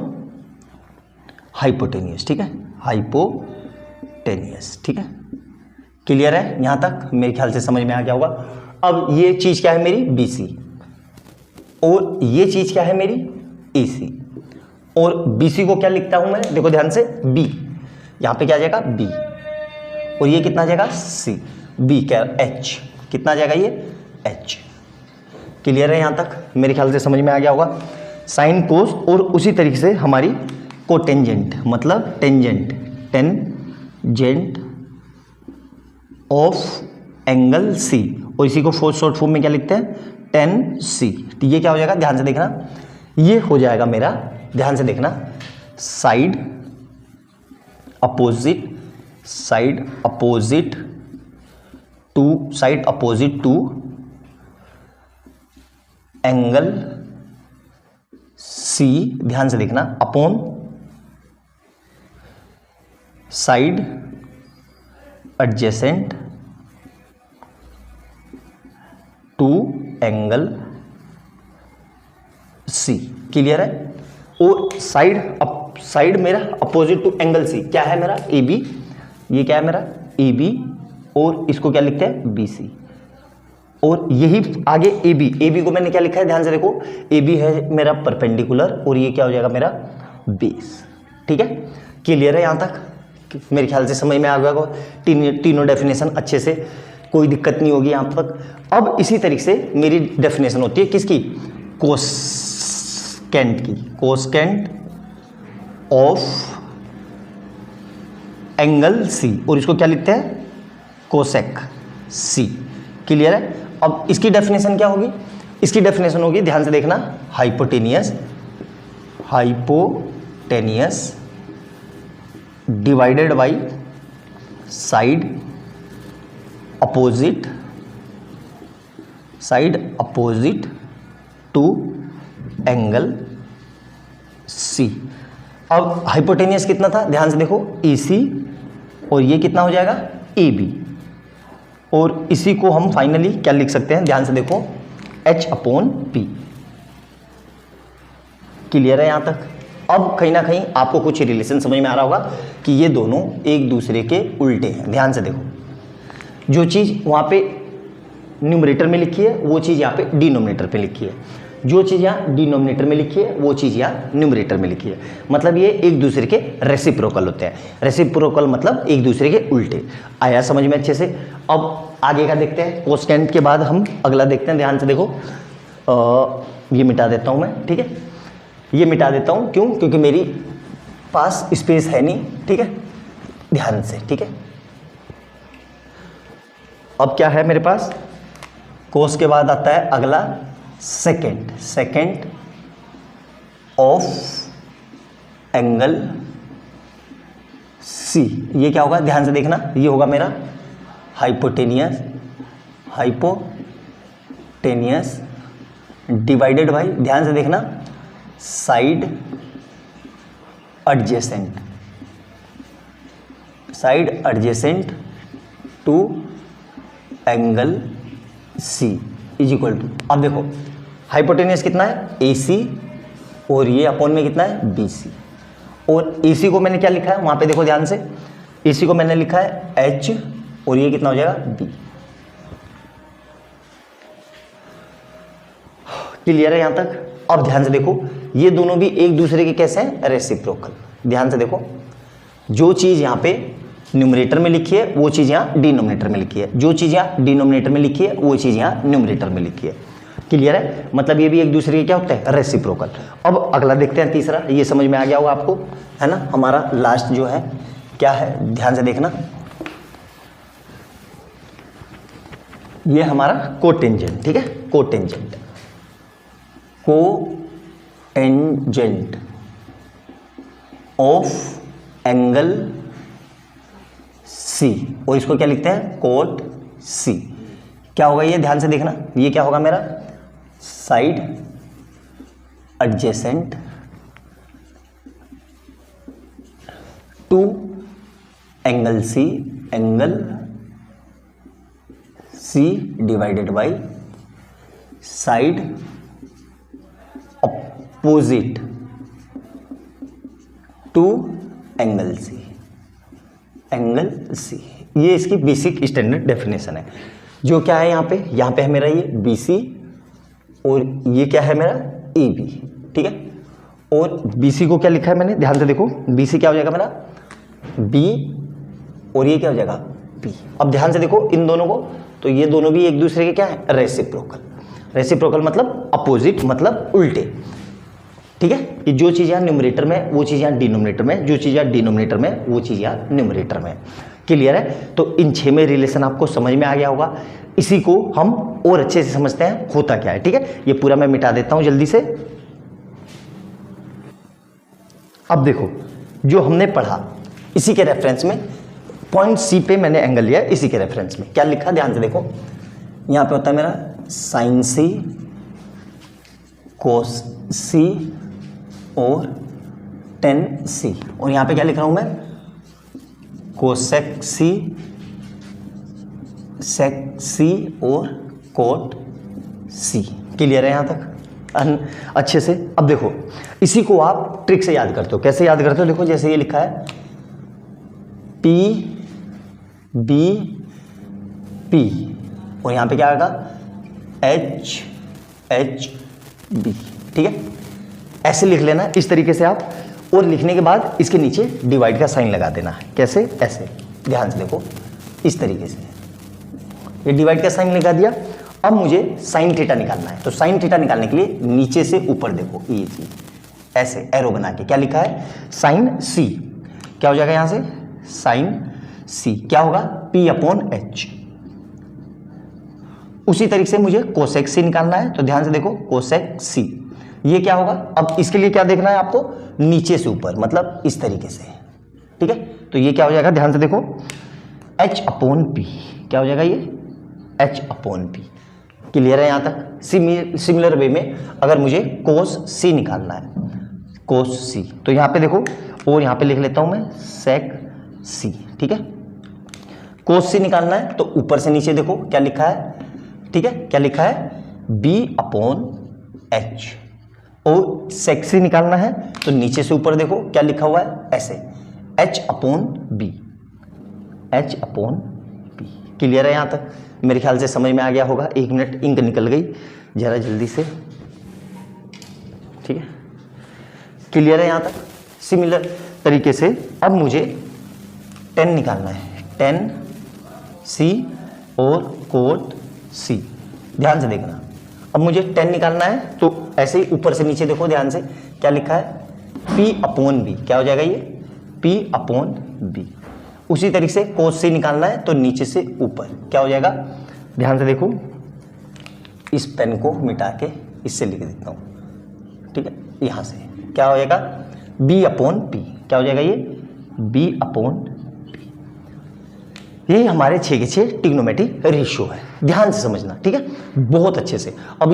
hypotenuse, ठीक है, हाइपोटेनियस, ठीक है। क्लियर है यहां तक, मेरे ख्याल से समझ में आ गया होगा। अब ये चीज क्या है मेरी, बी सी, और ये चीज क्या है मेरी, ए सी, और बी सी को क्या लिखता हूं मैं, देखो ध्यान से, बी, यहां पे क्या आ जाएगा बी, और ये कितना आ जाएगा सी, बी क्या, एच, कितना आ जाएगा ये एच। क्लियर है यहां तक, मेरे ख्याल से समझ में आ गया होगा। साइन कोस, और उसी तरीके से हमारी कोटेंजेंट मतलब tangent, tangent of angle C, और इसी को शॉर्ट फॉर्म में क्या लिखते हैं, टेन सी। तो ये क्या हो जाएगा, ध्यान से देखना, ये हो जाएगा मेरा, ध्यान से देखना, side opposite to angle C, ध्यान से देखना, upon side adjacent to angle C. Clear है। और साइड मेरा अपोजिट टू एंगल सी क्या है मेरा, ए बी, ये क्या है मेरा ए बी, और इसको क्या लिखते हैं बी सी, और यही आगे ए बी को मैंने क्या लिखा है, ध्यान से देखो, ए बी है मेरा परपेंडिकुलर और ये क्या हो जाएगा मेरा बेस। ठीक है, क्लियर है यहाँ तक? मेरे ख्याल से समझ में आ गया होगा तीनों डेफिनेशन अच्छे से, कोई दिक्कत नहीं होगी यहाँ तक। अब इसी तरीके से मेरी डेफिनेशन होती है किसकी, कोसकेंट की, कोसकेंट ऑफ एंगल सी, और इसको क्या लिखते हैं, कोसेक सी। क्लियर है? अब इसकी डेफिनेशन क्या होगी, इसकी डेफिनेशन होगी, ध्यान से देखना, hypotenuse divided by side opposite to angle C. अब हाइपोटेनियस कितना था, ध्यान से देखो, AC, और ये कितना हो जाएगा AB, और इसी को हम फाइनली क्या लिख सकते हैं, ध्यान से देखो, H/P। क्लियर है यहाँ तक? अब कहीं ना कहीं आपको कुछ रिलेशन समझ में आ रहा होगा कि ये दोनों एक दूसरे के उल्टे हैं। ध्यान से देखो, जो चीज़ वहाँ पे न्यूमरेटर में लिखी है वो चीज़ यहाँ पे डिनोमिनेटर पे लिखी है, जो चीज़ यहाँ डिनोमिनेटर में लिखी है वो चीज़ यहाँ न्यूमरेटर में लिखी है, मतलब ये एक दूसरे के रेसिप्रोकल होते हैं। रेसिप्रोकल मतलब एक दूसरे के उल्टे। आया समझ में अच्छे से? अब आगे का देखते हैं, कोसेकेंट के बाद हम अगला देखते हैं। ध्यान से देखो, ये मिटा देता हूँ मैं, ठीक है, ये मिटा देता हूँ, क्यों? क्योंकि मेरी पास स्पेस है नहीं। ठीक है, ध्यान से, ठीक है। अब क्या है मेरे पास, कोस के बाद आता है अगला सेकेंड ऑफ एंगल सी। ये क्या होगा, ध्यान से देखना, ये होगा मेरा हाइपोटेनियस डिवाइडेड बाई, ध्यान से देखना, side adjacent to angle C is equal to, अब देखो हाइपोटेनियस कितना है, AC, और ये अपॉन में कितना है, BC, और AC को मैंने क्या लिखा है वहाँ पे देखो ध्यान से, AC को मैंने लिखा है H, और ये कितना हो जाएगा, B। क्लियर है यहाँ तक? अब ध्यान से देखो, ये दोनों भी एक दूसरे के कैसे हैं, रेसिप्रोकल। ध्यान से देखो, जो चीज़ यहाँ पे न्यूमरेटर में लिखी है वो चीज़ यहाँ डिनोमिनेटर में लिखी है, जो चीज़ यहाँ डिनोमिनेटर में लिखी है वो चीज़ यहाँ न्यूमरेटर में लिखी है। क्लियर है? मतलब ये भी एक दूसरे के क्या होता है, रेसिप्रोकल। अब अगला देखते हैं, तीसरा, ये समझ में आ गया होगा आपको, है ना? हमारा लास्ट जो है क्या है, ध्यान से देखना, ये हमारा कोटेंजेंट। ठीक है, कोटेंजेंट ऑफ एंगल सी, और इसको क्या लिखते हैं, कोट सी। क्या होगा ये, ध्यान से देखना, ये क्या होगा मेरा, side adjacent to angle C divided by side opposite to angle C. ये इसकी बेसिक स्टैंडर्ड डेफिनेशन है। जो क्या है यहाँ पे है मेरा ये BC, और ये क्या है मेरा AB। ठीक है, और BC को क्या लिखा है मैंने, ध्यान से देखो, BC क्या हो जाएगा मेरा B, और ये क्या हो जाएगा B। अब ध्यान से देखो इन दोनों को, तो ये दोनों भी एक दूसरे के क्या है, रेसिप्रोकल मतलब अपोजिट, मतलब उल्टे। ठीक है, कि जो चीज़ यहाँ न्यूमरेटर में वो चीज़ यहाँ डिनोमिनेटर में, जो चीज़ यहाँ डिनोमिनेटर में वो चीज़ यहाँ न्यूमरेटर में। क्लियर है? तो इन 6 में रिलेशन आपको समझ में आ गया होगा। इसी को हम और अच्छे से समझते हैं होता क्या है। ठीक है, ये पूरा मैं मिटा देता हूं जल्दी से। अब देखो, जो हमने पढ़ा इसी के रेफरेंस में, पॉइंट C पे मैंने एंगल लिया, इसी के रेफरेंस में क्या लिखा, ध्यान से देखो, यहाँ पे होता है मेरा साइन C, कोस C और टेन C, और यहाँ पे क्या लिख रहा हूँ मैं, कोसेक C, सेक C और कोट C। क्लियर है यहाँ तक अच्छे से? अब देखो, इसी को आप ट्रिक से याद करते हो। कैसे याद करते हो? देखो, जैसे ये लिखा है P B P, और यहाँ पे क्या आएगा एच एच बी, ठीक है, ऐसे लिख लेना इस तरीके से आप। और लिखने के बाद इसके नीचे डिवाइड का साइन लगा देना है। कैसे? ऐसे, ध्यान से देखो, इस तरीके से ये डिवाइड का साइन लगा दिया। अब मुझे साइन थीटा निकालना है, तो साइन थीटा निकालने के लिए नीचे से ऊपर देखो, ये चीज ऐसे एरो बना के क्या लिखा है? साइन सी। क्या हो जाएगा यहां से? साइन सी क्या होगा? P upon H. उसी तरीके से मुझे कोसेक सी निकालना है, तो ध्यान से देखो, कोसेक सी ये क्या होगा? अब इसके लिए क्या देखना है आपको? नीचे से ऊपर, मतलब इस तरीके से, ठीक है। तो ये क्या हो जाएगा? ध्यान से देखो, H अपॉन पी। क्या हो जाएगा ये? H upon P. क्लियर है यहां तक? सिमिलर वे में अगर मुझे कोस सी निकालना है, कोस सी, तो यहां पे देखो, और यहां पे लिख लेता हूं मैं सेक सी, ठीक है। कोस सी निकालना है तो ऊपर से नीचे देखो क्या लिखा है, ठीक है, क्या लिखा है? B upon H. और सेक सी निकालना है तो नीचे से ऊपर देखो क्या लिखा हुआ है? ऐसे, H upon B, H upon B. Clear है यहां तक? मेरे ख्याल से समझ में आ गया होगा। 1 मिनट, इंक निकल गई, जरा जल्दी से, ठीक है। क्लियर है यहां तक? सिमिलर तरीके से अब मुझे 10 निकालना है, 10 सी और कोट सी। ध्यान से देखना, अब मुझे 10 निकालना है तो ऐसे ही ऊपर से नीचे देखो, ध्यान से क्या लिखा है? P upon B. क्या हो जाएगा ये? P upon B. उसी तरीके से कोस सी निकालना है तो नीचे से ऊपर क्या हो जाएगा? ध्यान से देखो, इस पेन को मिटा के इससे लिख देता हूं, ठीक है। यहां से क्या हो जाएगा? B upon P. क्या हो जाएगा ये? B upon P. ये हमारे 6 के 6 ट्रिग्नोमेट्रिक रेशियो है। ध्यान से समझना, ठीक है, बहुत अच्छे से। अब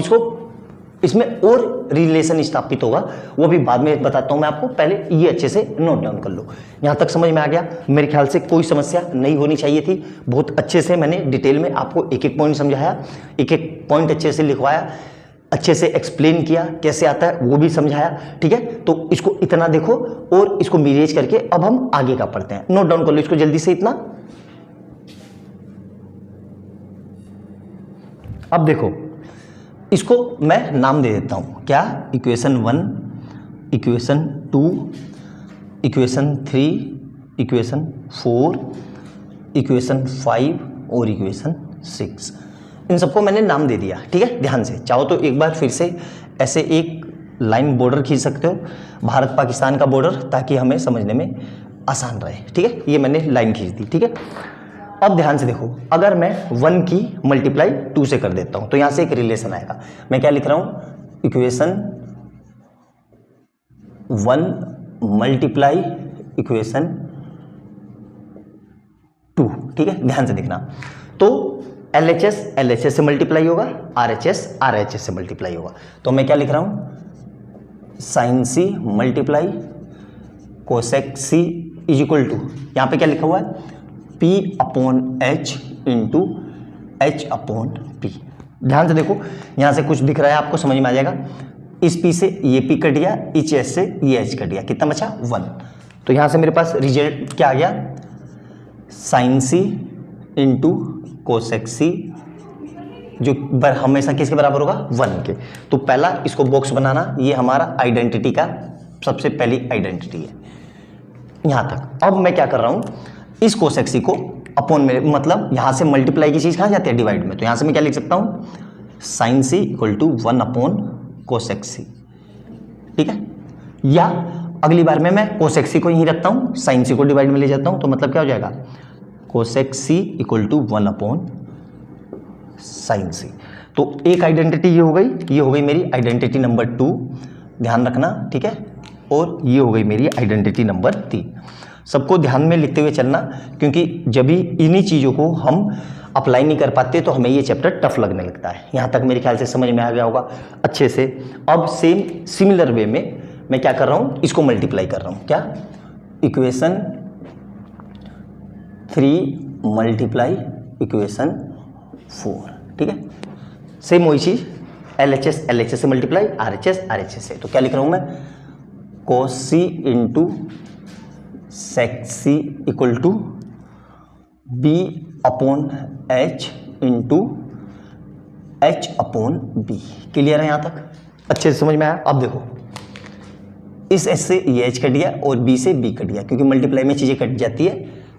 इसमें और रिलेशन स्थापित होगा, वो भी बाद में बताता हूं मैं आपको, पहले ये अच्छे से नोट डाउन कर लो। यहां तक समझ में आ गया? मेरे ख्याल से कोई समस्या नहीं होनी चाहिए थी। बहुत अच्छे से मैंने डिटेल में आपको एक एक पॉइंट समझाया, एक एक पॉइंट अच्छे से लिखवाया, अच्छे से एक्सप्लेन किया, कैसे आता है वो भी समझाया, ठीक है। तो इसको इतना देखो और इसको मिरेज करके अब हम आगे का पढ़ते हैं। नोट डाउन कर लो इसको जल्दी से इतना। अब देखो, इसको मैं नाम दे देता हूं, क्या? Equation 1, equation 2, equation 3, equation 4, equation 5 और इक्वेशन 6। इन सबको मैंने नाम दे दिया, ठीक है। ध्यान से, चाहो तो एक बार फिर से ऐसे एक लाइन बॉर्डर खींच सकते हो, भारत पाकिस्तान का बॉर्डर, ताकि हमें समझने में आसान रहे, ठीक है। ये मैंने लाइन खींच दी, ठीक है। अब ध्यान से देखो, अगर मैं 1 की मल्टीप्लाई 2 से कर देता हूं तो यहां से एक रिलेशन आएगा। मैं क्या लिख रहा हूं? इक्वेशन 1 मल्टीप्लाई इक्वेशन 2, ठीक है। ध्यान से देखना, तो LHS LHS से मल्टीप्लाई होगा, RHS RHS से मल्टीप्लाई होगा। तो मैं क्या लिख रहा हूं? Sine C multiply cosec C is equal to, यहां पे क्या लिखा हुआ है? P upon H into H upon P. ध्यान से देखो, यहां से कुछ दिख रहा है आपको, समझ में आ जाएगा। इस P से ये P कट गया, इस H से ये H कट गया, कितना बचा? 1। तो यहां से मेरे पास रिजल्ट क्या आ गया? साइन सी इंटू कोसेक सी, जो हमेशा किसके बराबर होगा? 1 के। तो पहला इसको बॉक्स बनाना, ये हमारा आइडेंटिटी का सबसे पहली आइडेंटिटी है यहां तक। अब मैं क्या कर रहा हूं? इस कोसेक सी को अपॉन में, मतलब यहां से मल्टीप्लाई की चीज कहां जाती है? डिवाइड में। तो यहां से मैं क्या लिख सकता हूं? Sine C equal to 1 upon cosec C, ठीक है। या अगली बार में मैं कोसेक सी को यहीं रखता हूं, साइन सी को डिवाइड में ले जाता हूं, तो मतलब क्या हो जाएगा? Cosec C equal to 1 upon sine C. तो एक आइडेंटिटी ये हो गई मेरी आइडेंटिटी नंबर 2, ध्यान रखना, ठीक है। और ये हो गई मेरी आइडेंटिटी नंबर 3। सबको ध्यान में लिखते हुए चलना, क्योंकि जब भी इन्हीं चीज़ों को हम अप्लाई नहीं कर पाते तो हमें ये चैप्टर टफ लगने लगता है। यहाँ तक मेरे ख्याल से समझ में आ गया होगा अच्छे से। अब सिमिलर वे में मैं क्या कर रहा हूँ? इसको मल्टीप्लाई कर रहा हूँ, क्या? इक्वेशन 3 मल्टीप्लाई इक्वेशन 4, ठीक है। सेम वही चीज़, LHS LHS से मल्टीप्लाई, RHS RHS से। तो क्या लिख रहा हूँ मैं? Cos C into sec C equal to B upon H into h upon b। Clear है यहाँ तक? अच्छे से समझ में आया? अब देखो इस h से ये h कट गया और b से b कट गया, क्योंकि मल्टीप्लाई में चीज़ें कट जाती है,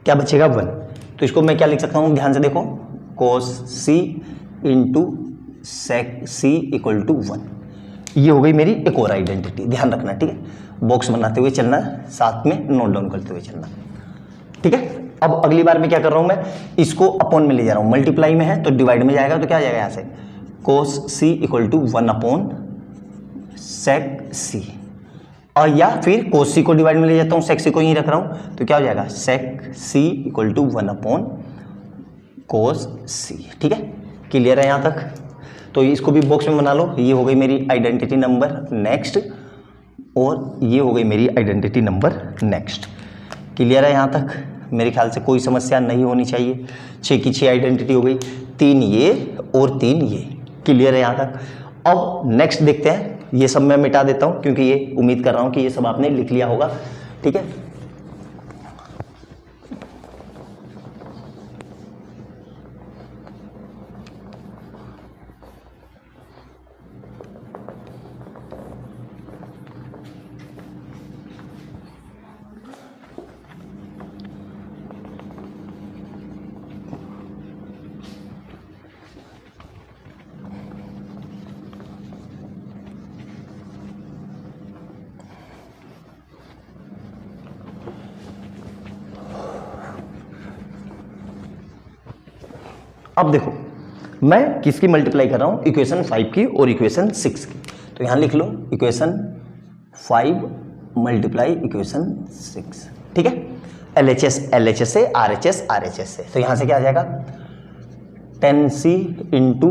क्या बचेगा 1। तो इसको मैं क्या लिख सकता हूँ, ध्यान से देखो, cos c into sec c equal to 1। ये हो गई मेरी एक और आइडेंटिटी, ध्यान रखना, ठीक है। बॉक्स बनाते हुए चलना, साथ में नोट डाउन करते हुए चलना, ठीक है। अब अगली बार मैं क्या कर रहा हूँ, मैं इसको अपॉन में ले जा रहा हूँ, मल्टीप्लाई में है तो डिवाइड में जाएगा, तो क्या आ जाएगा यहाँ से cos c equal to 1 upon sec c, और या फिर cos c को डिवाइड में ले जाता हूँ, sec c को यहीं रख रहा हूँ, तो क्या हो जाएगा sec c equal to 1 upon cos c। ठीक है, क्लियर है यहाँ तक? तो इसको भी बॉक्स में बना लो। ये हो गई मेरी आइडेंटिटी नंबर नेक्स्ट, और ये हो गई मेरी आइडेंटिटी नंबर नेक्स्ट। क्लियर है यहाँ तक? मेरे ख्याल से कोई समस्या नहीं होनी चाहिए। 6 की 6 आइडेंटिटी हो गई, 3 ये और 3 ये। क्लियर है यहाँ तक? अब नेक्स्ट देखते हैं। ये सब मैं मिटा देता हूँ क्योंकि ये उम्मीद कर रहा हूँ कि ये सब आपने लिख लिया होगा। ठीक है, अब देखो मैं किसकी मल्टीप्लाई कर रहा हूँ, इक्वेशन 5 की और इक्वेशन 6 की। तो यहाँ लिख लो इक्वेशन 5 मल्टीप्लाई इक्वेशन 6। ठीक है, LHS LHS से, RHS RHS से। तो यहाँ से क्या आ जाएगा, 10c into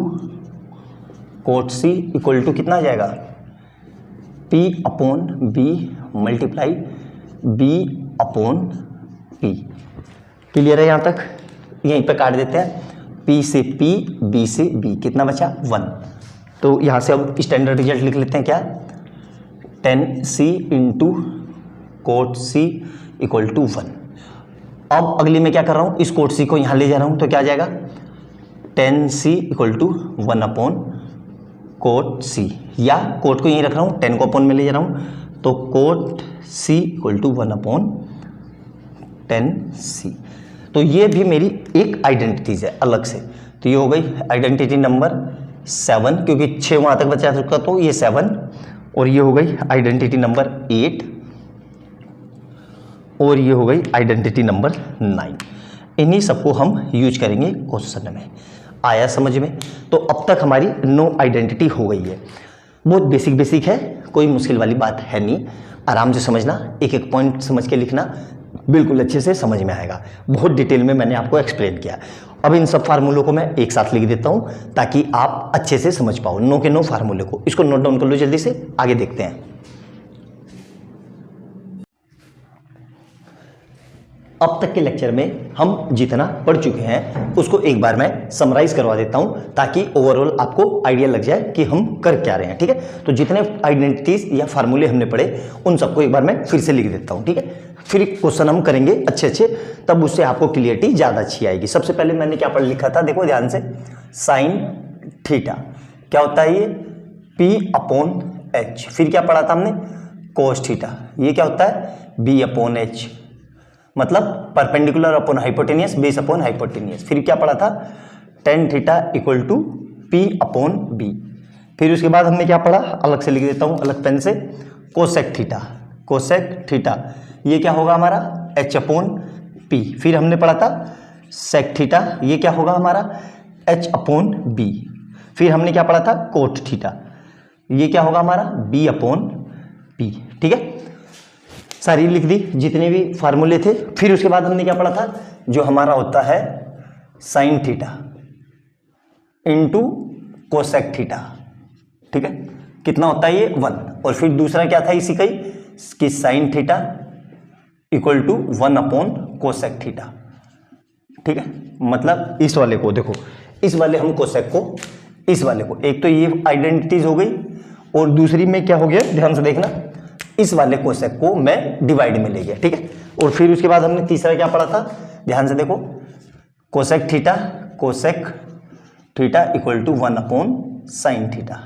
cot c equal to कितना आ जाएगा, P upon B multiply B upon P। Clear है यहाँ तक? यहीं पे काट देते हैं, P से P, B से B, कितना बचा 1। तो यहाँ से अब स्टैंडर्ड रिजल्ट लिख लेते हैं, क्या 10c into cot c equal to 1। अब अगली में क्या कर रहा हूँ, इस कोट c को यहाँ ले जा रहा हूँ, तो क्या आ जाएगा 10c equal to 1 upon cot c, या कोट को यहीं रख रहा हूँ, 10 को अपॉन में ले जा रहा हूँ, तो cot c equal to 1 upon 10c। तो ये भी मेरी एक आइडेंटिटीज है अलग से। तो ये हो गई आइडेंटिटी नंबर 7, क्योंकि 6 वहाँ तक बचा चुका, तो ये 7, और ये हो गई आइडेंटिटी नंबर 8, और ये हो गई आइडेंटिटी नंबर 9। इन्हीं सबको हम यूज करेंगे क्वेश्चन में। आया समझ में? तो अब तक हमारी 9 आइडेंटिटी हो गई है। बहुत बेसिक है, कोई मुश्किल वाली बात है नहीं। आराम से समझना, एक एक पॉइंट समझ के लिखना, बिल्कुल अच्छे से समझ में आएगा। बहुत डिटेल में मैंने आपको एक्सप्लेन किया। अब इन सब फार्मूलों को मैं एक साथ लिख देता हूं ताकि आप अच्छे से समझ पाओ 9 के 9 फार्मूले को। इसको नोट डाउन कर लो जल्दी से, आगे देखते हैं। अब तक के लेक्चर में हम जितना पढ़ चुके हैं उसको एक बार मैं समराइज करवा देता हूं ताकि ओवरऑल आपको आइडिया लग जाए कि हम कर क्या रहे हैं। ठीक है, तो जितने आइडेंटिटीज या फार्मूले हमने पढ़े उन सबको एक बार मैं फिर से लिख देता हूं। ठीक है, फिर क्वेश्चन हम करेंगे अच्छे, तब उससे आपको क्लियरिटी ज़्यादा अच्छी आएगी। सबसे पहले मैंने क्या पढ़ लिखा था, देखो ध्यान से, साइन थीटा क्या होता है, ये P अपॉन H। फिर क्या पढ़ा था हमने, कोस थीटा, ये क्या होता है B अपॉन H, मतलब perpendicular upon hypotenuse, base upon hypotenuse. फिर क्या पढ़ा था, tan theta equal to P upon B। फिर उसके बाद हमने क्या पढ़ा, अलग से लिख देता हूँ अलग पेन से, कोसेक थीटा, कोसेक थीटा ये क्या होगा हमारा H अपॉन P। फिर हमने पढ़ा था सेक थीटा, ये क्या होगा हमारा H अपॉन B। फिर हमने क्या पढ़ा था, कोट थीटा, ये क्या होगा हमारा B अपॉन P। ठीक है, सारी लिख दी जितने भी फार्मूले थे। फिर उसके बाद हमने क्या पढ़ा था, जो हमारा होता है sine theta into cosec theta. ठीक है, कितना होता है ये 1। और फिर दूसरा क्या था इसी का ही, कि sine theta equal to 1 upon cosec theta. ठीक है, मतलब इस वाले को देखो, इस वाले हम कोसेक को, इस वाले को, एक तो ये आइडेंटिटीज हो गई और दूसरी में क्या हो गया, ध्यान से देखना, इस वाले कोसेक को मैं डिवाइड में ले गया। ठीक है, और फिर उसके बाद हमने तीसरा क्या पढ़ा था, ध्यान से देखो, cosec theta, cosec theta equal to 1 upon sine theta.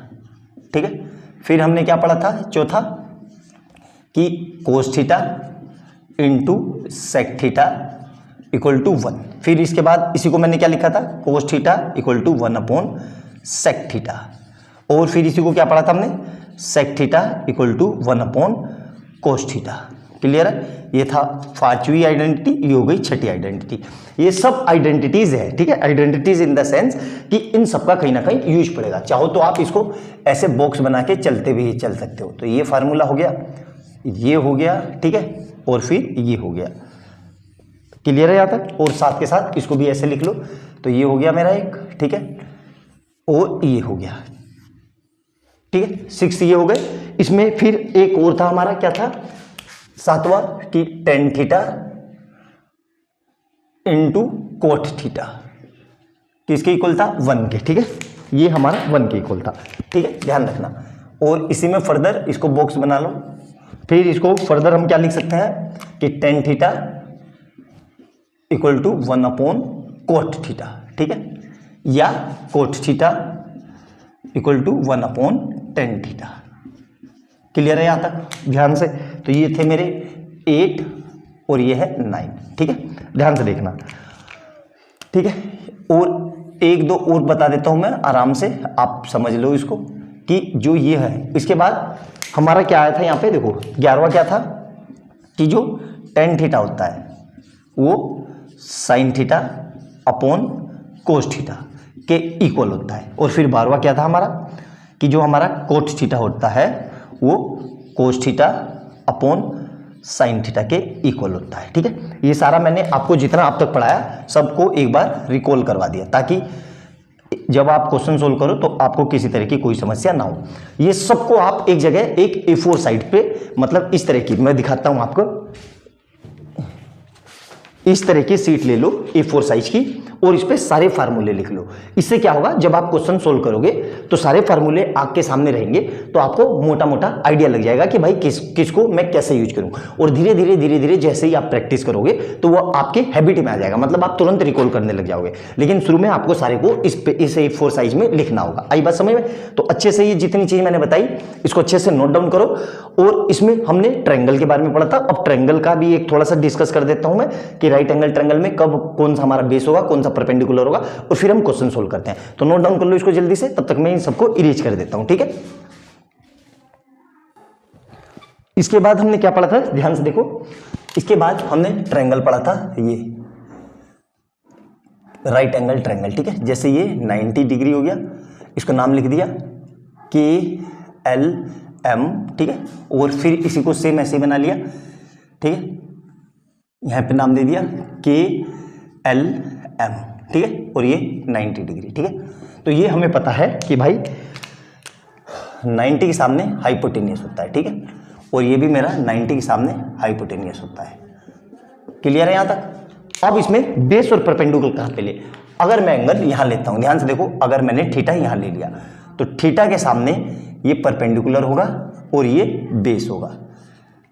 ठीक है, फिर हमने क्या पढ़ा था चौथा कि cos theta into sec theta equal to 1। फिर इसके बाद इसी को मैंने क्या लिखा था, cos theta equal to 1 upon sec theta. और फिर इसी को क्या पढ़ा था हमने, sec theta equal to 1 upon cos theta. Clear है, ये था पांचवी आइडेंटिटी, ये हो गई छठी आइडेंटिटी। ये सब आइडेंटिटीज है, ठीक है, आइडेंटिटीज इन द सेंस कि इन सबका कहीं ना कहीं यूज पड़ेगा। चाहो तो आप इसको ऐसे बॉक्स बना के चलते भी चल सकते हो। तो ये फार्मूला हो गया, ये हो गया, ठीक है, और फिर ये हो गया। क्लियर है यहाँ तक? और साथ के साथ इसको भी ऐसे लिख लो, तो ये हो गया मेरा एक, ठीक है, और ये हो गया, ठीक है, 6 ये हो गए। इसमें फिर एक और था हमारा, क्या था सातवां, कि tan theta into cot theta किसके इक्वल था, 1 के। ठीक है, ये हमारा 1 के इक्वल था। ठीक है, ध्यान रखना। और इसी में फर्दर इसको बॉक्स बना लो। फिर इसको फर्दर हम क्या लिख सकते हैं कि tan theta equal to 1 upon cot theta. ठीक है, या cot theta equal to 1 upon tan theta. Clear है यहाँ तक? ध्यान से। तो ये थे मेरे 8 और ये है 9। ठीक है, ध्यान से देखना। ठीक है, और एक दो और बता देता हूं मैं आराम से, आप समझ लो इसको, कि जो ये है इसके बाद हमारा क्या आया था यहाँ पे, देखो 11वां क्या था कि जो टेन थीटा होता है वो sine theta upon cos theta के इक्वल होता है। और फिर 12वां क्या था हमारा कि जो हमारा कोट थीटा होता है वो cos theta upon sine theta के इक्वल होता है। ठीक है, ये सारा मैंने आपको जितना आप तक पढ़ाया सबको एक बार रिकॉल करवा दिया, ताकि जब आप क्वेश्चन सोल्व करो तो आपको किसी तरह की कोई समस्या ना हो। ये सबको आप एक जगह एक A4 साइड पे, मतलब इस तरह की मैं दिखाता हूं आपको, इस तरह की सीट ले लो A4 साइज की, और इस पे सारे फार्मूले लिख लो। इससे क्या होगा, जब आप क्वेश्चन सोल्व करोगे तो सारे फार्मूले आपके सामने रहेंगे, तो आपको मोटा मोटा आइडिया लग जाएगा कि भाई किसको मैं कैसे यूज करूं। और धीरे धीरे जैसे ही आप प्रैक्टिस करोगे तो वो आपके हैबिट में आ जाएगा, मतलब आप तुरंत रिकॉल करने लग जाओगे। लेकिन शुरू में आपको सारे को इस A4 साइज में लिखना होगा। आई बात समझ में? तो अच्छे से ये जितनी चीज मैंने बताई इसको अच्छे से नोट डाउन करो। और इसमें हमने ट्रायंगल के बारे में पढ़ा था, अब ट्रायंगल का भी एक थोड़ा सा डिस्कस कर देता हूं मैं, कि राइट एंगल ट्रायंगल में कब कौन सा हमारा बेस होगा, कौन सा परपेंडिकुलर होगा, और फिर हम क्वेश्चन सोल्व करते हैं। तो नोट डाउन कर लो इसको जल्दी से, तब तक मैं इन सबको इरेज कर देता हूं। ठीक है, इसके बाद हमने क्या पढ़ा था, ध्यान से देखो। इसके बाद हमने ट्रायंगल पढ़ा था, ये राइट एंगल ट्रायंगल। ठीक है, जैसे ये 90 डिग्री हो गया, इसको नाम लिख दिया KLM। ठीक है, और फिर इसी को सेम ऐसे बना लिया। ठीक है, यहां पे नाम दे दिया KLM। ठीक है, और ये 90 डिग्री। ठीक है, तो ये हमें पता है कि भाई 90 के सामने हाइपोटेनियस होता है। ठीक है, और ये भी मेरा 90 के सामने हाइपोटेनियस होता है। क्लियर है यहां तक? अब इसमें बेस और परपेंडिकुलर कहां पे ले, अगर मैं एंगल यहां लेता हूं, ध्यान से देखो, अगर मैंने थीटा यहां ले लिया तो थीटा के सामने ये परपेंडिकुलर होगा और ये बेस होगा।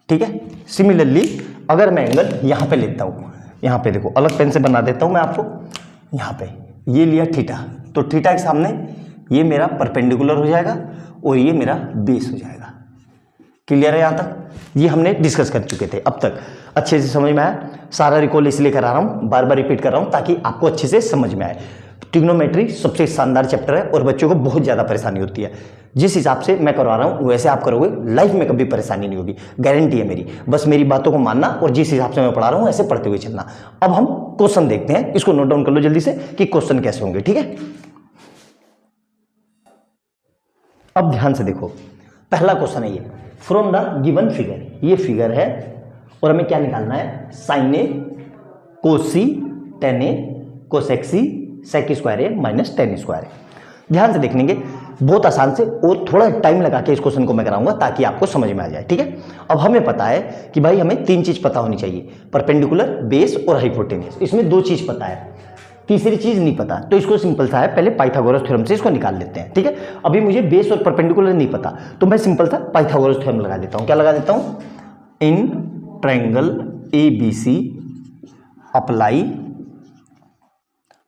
ठीक है, सिमिलरली अगर मैं एंगल यहां पे लेता हूं, यहां पे देखो अलग पेन से बना देता हूं मैं आपको, यहां पे ये लिया थीटा, तो थीटा के सामने ये मेरा परपेंडिकुलर हो जाएगा और ये मेरा बेस हो जाएगा। क्लियर है यहां तक? ये हमने डिस्कस कर चुके थे अब तक, अच्छे से समझ में आया। सारा रिकॉल इसलिए करा रहा हूं, बार बार रिपीट कर रहा हूं ताकि आपको अच्छे से समझ में आए। ट्रिग्नोमेट्री सबसे शानदार चैप्टर है और बच्चों को बहुत ज्यादा परेशानी होती है। जिस हिसाब से मैं करवा रहा हूं वैसे आप करोगे, लाइफ में कभी परेशानी नहीं होगी, गारंटी है मेरी। बस मेरी बातों को मानना और जिस हिसाब से मैं पढ़ा रहा हूं ऐसे पढ़ते हुए चलना। अब हम क्वेश्चन देखते हैं, इसको नोट डाउन कर लो जल्दी से कि क्वेश्चन कैसे होंगे। ठीक है, अब ध्यान से देखो, पहला क्वेश्चन है ये, फ्रॉम द गिवन फिगर। ये फिगर है और हमें क्या निकालना है, साइन ए कोस सी टेन ए कोसेक सी सेक स्क्वायर ए माइनस टेन स्क्वायर ए। ध्यान से देखेंगे, बहुत आसान से, और थोड़ा टाइम लगा के इस क्वेश्चन को मैं कराऊंगा ताकि आपको समझ में आ जाए। ठीक है, अब हमें पता है कि भाई हमें 3 चीज पता होनी चाहिए, परपेंडिकुलर, बेस और हाइपोटेनियस। इसमें 2 चीज पता है, तीसरी चीज नहीं पता। तो इसको सिंपल सा है, पहले पाइथागोरस थ्योरम से इसको निकाल लेते हैं। ठीक है, अभी मुझे बेस और परपेंडिकुलर नहीं पता, तो मैं सिंपल सा पाइथागोरस थ्योरम लगा देता हूं। क्या लगा देता हूं, in triangle ABC apply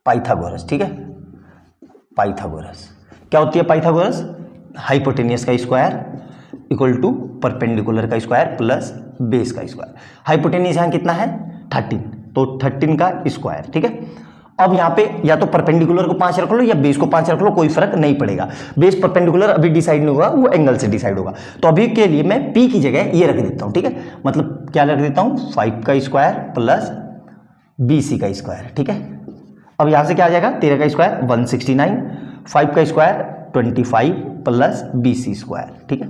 Pythagoras. ठीक है, पाइथागोरस। क्या होती है पाइथागोरस? हाइपोटेनियस का स्क्वायर इक्वल टू परपेंडिकुलर का स्क्वायर प्लस बेस का स्क्वायर। हाइपोटेनियस यहाँ कितना है? 13, तो 13 का स्क्वायर। ठीक है, अब यहाँ पे या तो परपेंडिकुलर को 5 रख लो या बेस को 5 रख लो, कोई फर्क नहीं पड़ेगा। बेस परपेंडिकुलर अभी डिसाइड नहीं होगा, वो एंगल से डिसाइड होगा। तो अभी के लिए मैं पी की जगह ये रख देता हूँ। ठीक है, मतलब क्या रख देता हूँ? 5 का स्क्वायर प्लस BC का स्क्वायर। ठीक है, अब यहाँ से क्या आ जाएगा? 13 का स्क्वायर 169, 5 का स्क्वायर 25 प्लस BC स्क्वायर। ठीक है,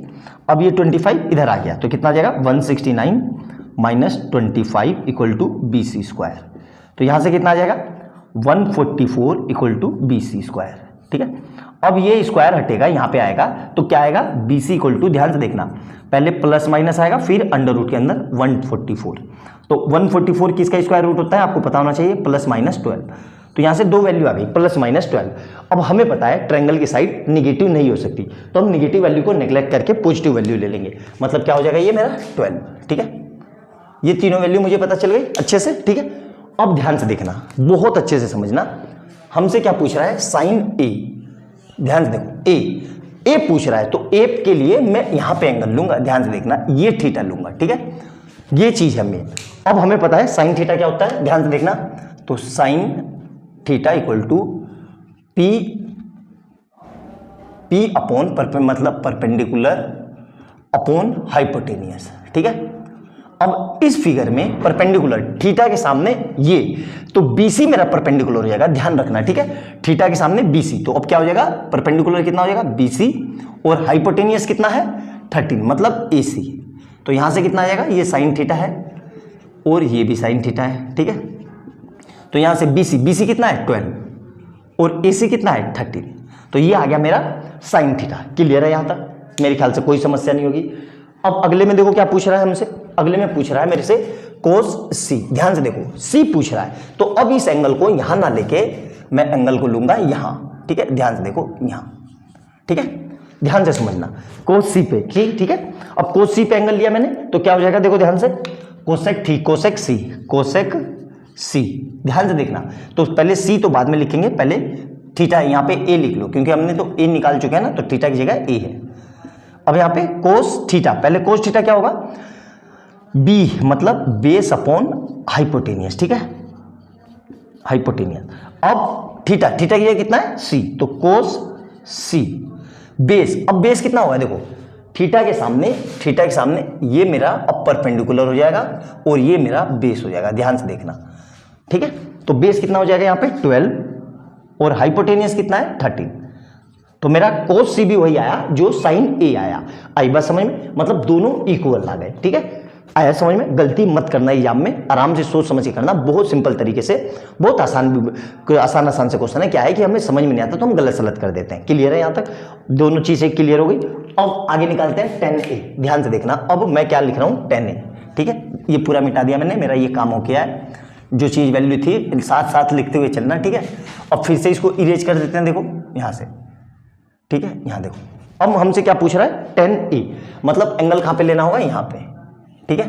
अब ये 25 इधर आ गया तो कितना आ जाएगा? 169 minus 25 equal to BC square. तो यहाँ से कितना आ जाएगा? 144 इक्वल टू BC स्क्वायर। ठीक है, अब ये स्क्वायर हटेगा, यहाँ पे आएगा तो क्या आएगा? BC इक्वल टू, ध्यान से देखना, पहले प्लस माइनस आएगा फिर अंडर रूट के अंदर 144। तो 144 किसका स्क्वायर रूट होता है? आपको पता होना चाहिए, प्लस माइनस 12। तो यहाँ से दो वैल्यू आ गई, प्लस माइनस 12। अब हमें पता है ट्रायंगल की साइड निगेटिव नहीं हो सकती, तो हम निगेटिव वैल्यू को नेग्लेक्ट करके पॉजिटिव वैल्यू ले लेंगे। मतलब क्या हो जाएगा? ये मेरा 12। ठीक है, ये तीनों वैल्यू मुझे पता चल गई अच्छे से। ठीक है, अब ध्यान से देखना, बहुत अच्छे से समझना, हमसे क्या पूछ रहा है? साइन ए। ध्यान से देखो, ए पूछ रहा है, तो ए के लिए मैं यहां पे एंगल लूंगा। ध्यान से देखना, ये थीटा लूंगा। ठीक है, ये चीज है मेन। अब हमें पता है साइन थीटा क्या होता है, ध्यान से देखना, तो sine theta equal to P upon मतलब परपेंडिकुलर अपॉन हाइपोटेनियस। ठीक है, अब इस फिगर में परपेंडिकुलर थीटा के सामने ये, तो BC मेरा परपेंडिकुलर हो जाएगा, ध्यान रखना। ठीक है, थीटा के सामने BC, तो अब क्या हो जाएगा? परपेंडिकुलर कितना हो जाएगा? BC, और हाइपोटेनियस कितना है? 13, मतलब AC। तो यहां से कितना आ जाएगा? ये साइन थीटा है और ये भी साइन थीटा है। ठीक है, तो यहां से BC कितना है? 12, और AC कितना है? 13। तो ये आ गया मेरा साइन थीटा। क्लियर है यहां तक? मेरे ख्याल से कोई समस्या नहीं होगी। अब अगले में देखो क्या पूछ रहा है हमसे, अगले में पूछ रहा है मेरे से कोस C। ध्यान से देखो, C पूछ रहा है, तो अब इस एंगल को यहां ना लेके मैं एंगल को लूंगा यहां। ठीक है, ध्यान से देखो यहां। ठीक है, ध्यान से समझना, कोस C पे। ठीक है, अब कोस C पे एंगल लिया मैंने, तो क्या हो जाएगा? देखो ध्यान से, कोसेक C। ध्यान से देखना, तो पहले C तो बाद में लिखेंगे, पहले थीटा यहाँ पे A लिख लो, क्योंकि हमने तो A निकाल चुके हैं ना, तो थीटा की जगह A है। अब यहाँ पे कोस थीटा, पहले कोस थीटा क्या होगा? B मतलब बेस अपॉन हाइपोटेनियस। ठीक है, हाइपोटेनियस। अब थीटा की जगह कितना है? C, तो कोस C बेस। अब बेस कितना होगा? देखो, थीटा के सामने ये मेरा अब परपेंडिकुलर हो जाएगा और ये मेरा बेस हो जाएगा। ध्यान से देखना। ठीक है, तो बेस कितना हो जाएगा यहाँ पे? 12, और हाइपोटेनियस कितना है? 13। तो मेरा कोस C भी वही आया जो साइन A आया। आई बात समझ में? मतलब दोनों इक्वल आ गए। ठीक है, आया समझ में? गलती मत करना एग्जाम में, आराम से सोच समझ के करना, बहुत सिंपल तरीके से, बहुत आसान से क्वेश्चन है। क्या है कि हमें समझ में नहीं आता तो हम गलत सलत कर देते हैं। क्लियर है यहाँ तक? दोनों चीजें क्लियर हो गई। अब आगे निकालते हैं 10A। ध्यान से देखना, अब मैं क्या लिख रहा हूँ? 10A। ठीक है, ये पूरा मिटा दिया मैंने, मेरा ये काम हो गया है। जो चीज वैल्यू थी साथ साथ लिखते हुए चलना। ठीक है, अब फिर से इसको इरेज कर देते हैं, देखो यहाँ से। ठीक है, यहाँ देखो, अब हमसे क्या पूछ रहा है? 10A, मतलब एंगल कहाँ पे लेना होगा? यहाँ पे। ठीक है,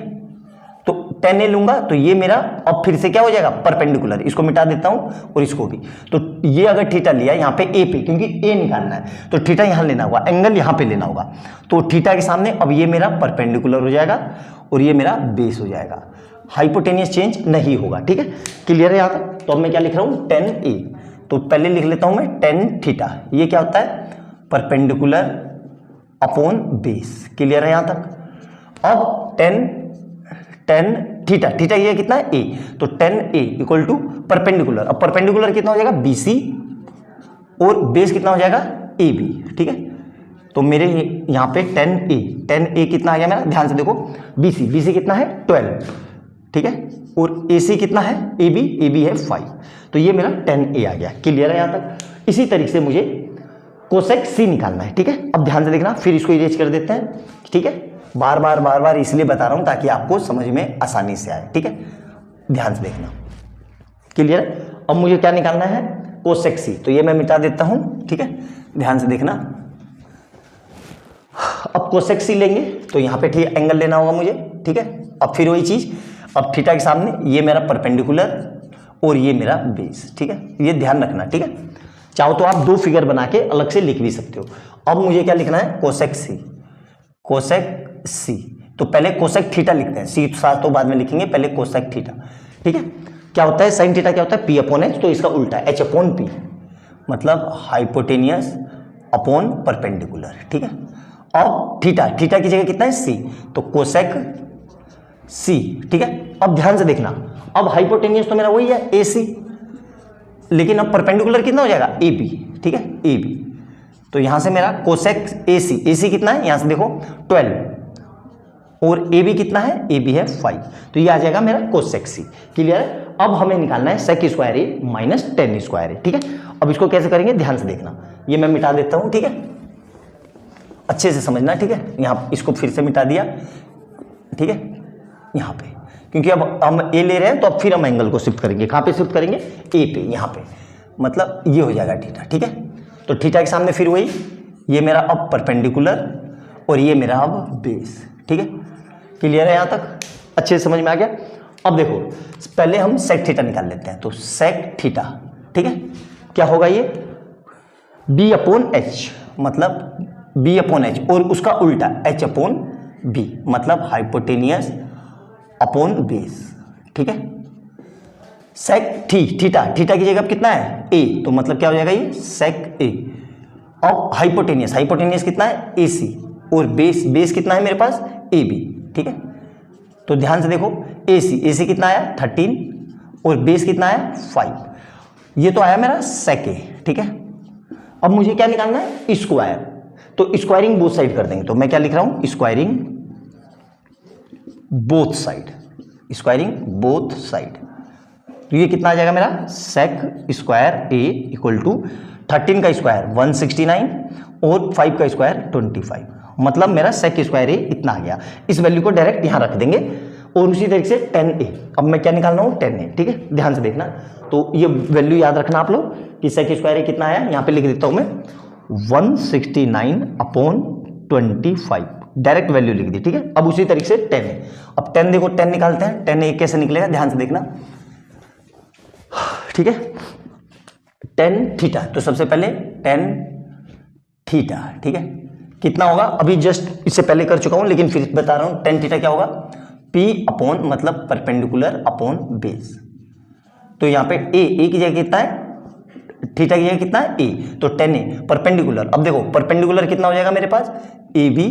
तो 10A लूंगा, तो ये मेरा अब फिर से क्या हो जाएगा? परपेंडिकुलर। इसको मिटा देता हूं और इसको भी। तो ये अगर थीटा लिया यहाँ पे A पे, क्योंकि A निकालना है, तो थीटा यहाँ लेना होगा, एंगल यहाँ पे लेना होगा। तो थीटा के सामने अब ये मेरा परपेंडिकुलर हो जाएगा और ये मेरा बेस हो जाएगा। हाइपोटेनियस चेंज नहीं होगा। ठीक है, क्लियर है यहाँ तक? तो अब मैं क्या लिख रहा हूँ? 10A। तो पहले लिख लेता हूं मैं tan थीटा। ये क्या होता है? Perpendicular upon base. क्लियर है यहां तक? अब tan थीटा ये कितना है? A, तो tan A equal to perpendicular. अब परपेंडिकुलर कितना हो जाएगा? BC, और बेस कितना हो जाएगा? AB। ठीक है, तो मेरे यहाँ पे tan A कितना आ गया मेरा? ध्यान से देखो, BC कितना है? 12। ठीक है, और AC कितना है? AB है 5। तो ये मेरा tan A आ गया। क्लियर है यहाँ तक? इसी तरीके से मुझे कोसेक C निकालना है। ठीक है, अब ध्यान से देखना, फिर इसको इरेज कर देते हैं। ठीक है, बार बार इसलिए बता रहा हूं ताकि आपको समझ में आसानी से आए। ठीक है, ध्यान से देखना। क्लियर है? अब मुझे क्या निकालना है? Cosec C। तो ये मैं मिटा देता हूं। ठीक है, ध्यान से देखना। अब कोसेक C लेंगे तो यहाँ पे ठीक एंगल लेना होगा मुझे। ठीक है, अब फिर वही चीज, अब थीटा के सामने ये मेरा परपेंडिकुलर और ये मेरा बेस। ठीक है, ये ध्यान रखना। ठीक है, चाहो तो आप दो फिगर बना के अलग से लिख भी सकते हो। अब मुझे क्या लिखना है, कोसेक सी, कोसेक सी। तो पहले कोसेक थीटा लिखते हैं, सी साथ तो बाद में लिखेंगे, पहले कोसेक थीटा। ठीक है, क्या होता है साइन थीटा, क्या होता है पी अपॉन एच, तो इसका उल्टा है एच अपॉन पी, मतलब हाइपोटेनियस अपॉन परपेंडिकुलर। ठीक है, अब थीटा, थीटा की जगह कितना है सी, तो कोसेक सी। ठीक है, अब ध्यान से देखना, अब हाइपोटेनियस तो मेरा वही है ए सी, लेकिन अब परपेंडिकुलर कितना हो जाएगा ए बी। ठीक है, ए बी, तो यहां से मेरा कोसेक ए सी कितना है, यहां से देखो 12, और ए बी कितना है, ए बी है 5, तो ये आ जाएगा मेरा कोसेक सी। क्लियर है। अब हमें निकालना है सेक स्क्वायर ए माइनस टेन स्क्वायर ए। ठीक है, अब इसको कैसे करेंगे ध्यान से देखना, ये मैं मिटा देता हूं। ठीक है, अच्छे से समझना। ठीक है, यहां इसको फिर से मिटा दिया। ठीक है, यहां पे, क्योंकि अब हम ए ले रहे हैं तो अब फिर हम एंगल को शिफ्ट करेंगे, कहां पे शिफ्ट करेंगे, ए पे, यहां पे, मतलब ये हो जाएगा थीटा। ठीक है, तो थीटा के सामने फिर वही, ये मेरा अब परपेंडिकुलर और ये मेरा अब बेस। ठीक है, क्लियर है यहां तक, अच्छे से समझ में आ गया। अब देखो पहले हम सेक थीटा निकाल लेते हैं, तो सेक थीटा, ठीक है, क्या होगा ये बी अपॉन एच, मतलब बी अपॉन एच, और उसका उल्टा एच अपॉन बी, मतलब हाइपोटेनियस अपॉन बेस। ठीक है, सेक थीटा, थीटा की जगह अब कितना है ए, तो मतलब क्या हो जाएगा ये सेक ए। अब हाइपोटेनियस कितना है ए सी, और बेस कितना है मेरे पास ए बी। ठीक है, तो ध्यान से देखो ए सी कितना आया 13, और बेस कितना आया 5, ये तो आया मेरा सेक ए। ठीक है, अब मुझे क्या निकालना है स्क्वायर, तो स्क्वायरिंग बोथ साइड कर देंगे, तो मैं क्या लिख रहा हूं squaring both side, squaring both side, तो ये कितना आ जाएगा मेरा sec square A equal to 13 का स्क्वायर 169 और 5 का स्क्वायर 25, मतलब मेरा सेक स्क्वायर ए इतना आ गया। इस वैल्यू को डायरेक्ट यहां रख देंगे, और उसी तरीके से 10a, अब मैं क्या निकाल रहा हूं 10a। ठीक है, ध्यान से देखना, तो ये वैल्यू याद रखना आप लोग कि सेक स्क्वायर ए कितना आया, यहां पे लिख देता हूं मैं 169 अपॉन 25, डायरेक्ट वैल्यू लिख दी। ठीक है, अब उसी तरीके से 10a, अब 10 देखो 10 निकालते हैं, 10a कैसे निकलेगा ध्यान से देखना। ठीक है, 10 थीटा, तो सबसे पहले 10 थीटा। ठीक है, कितना होगा, अभी जस्ट इससे पहले कर चुका हूं लेकिन फिर बता रहा हूं, 10 थीटा क्या होगा P अपॉन मतलब परपेंडिकुलर अपॉन बेस, तो यहां पे ए की जगह कितना है, थीटा की जगह कितना है ए, तो 10a परपेंडिकुलर। अब देखो परपेंडिकुलर कितना हो जाएगा मेरे पास ए बी,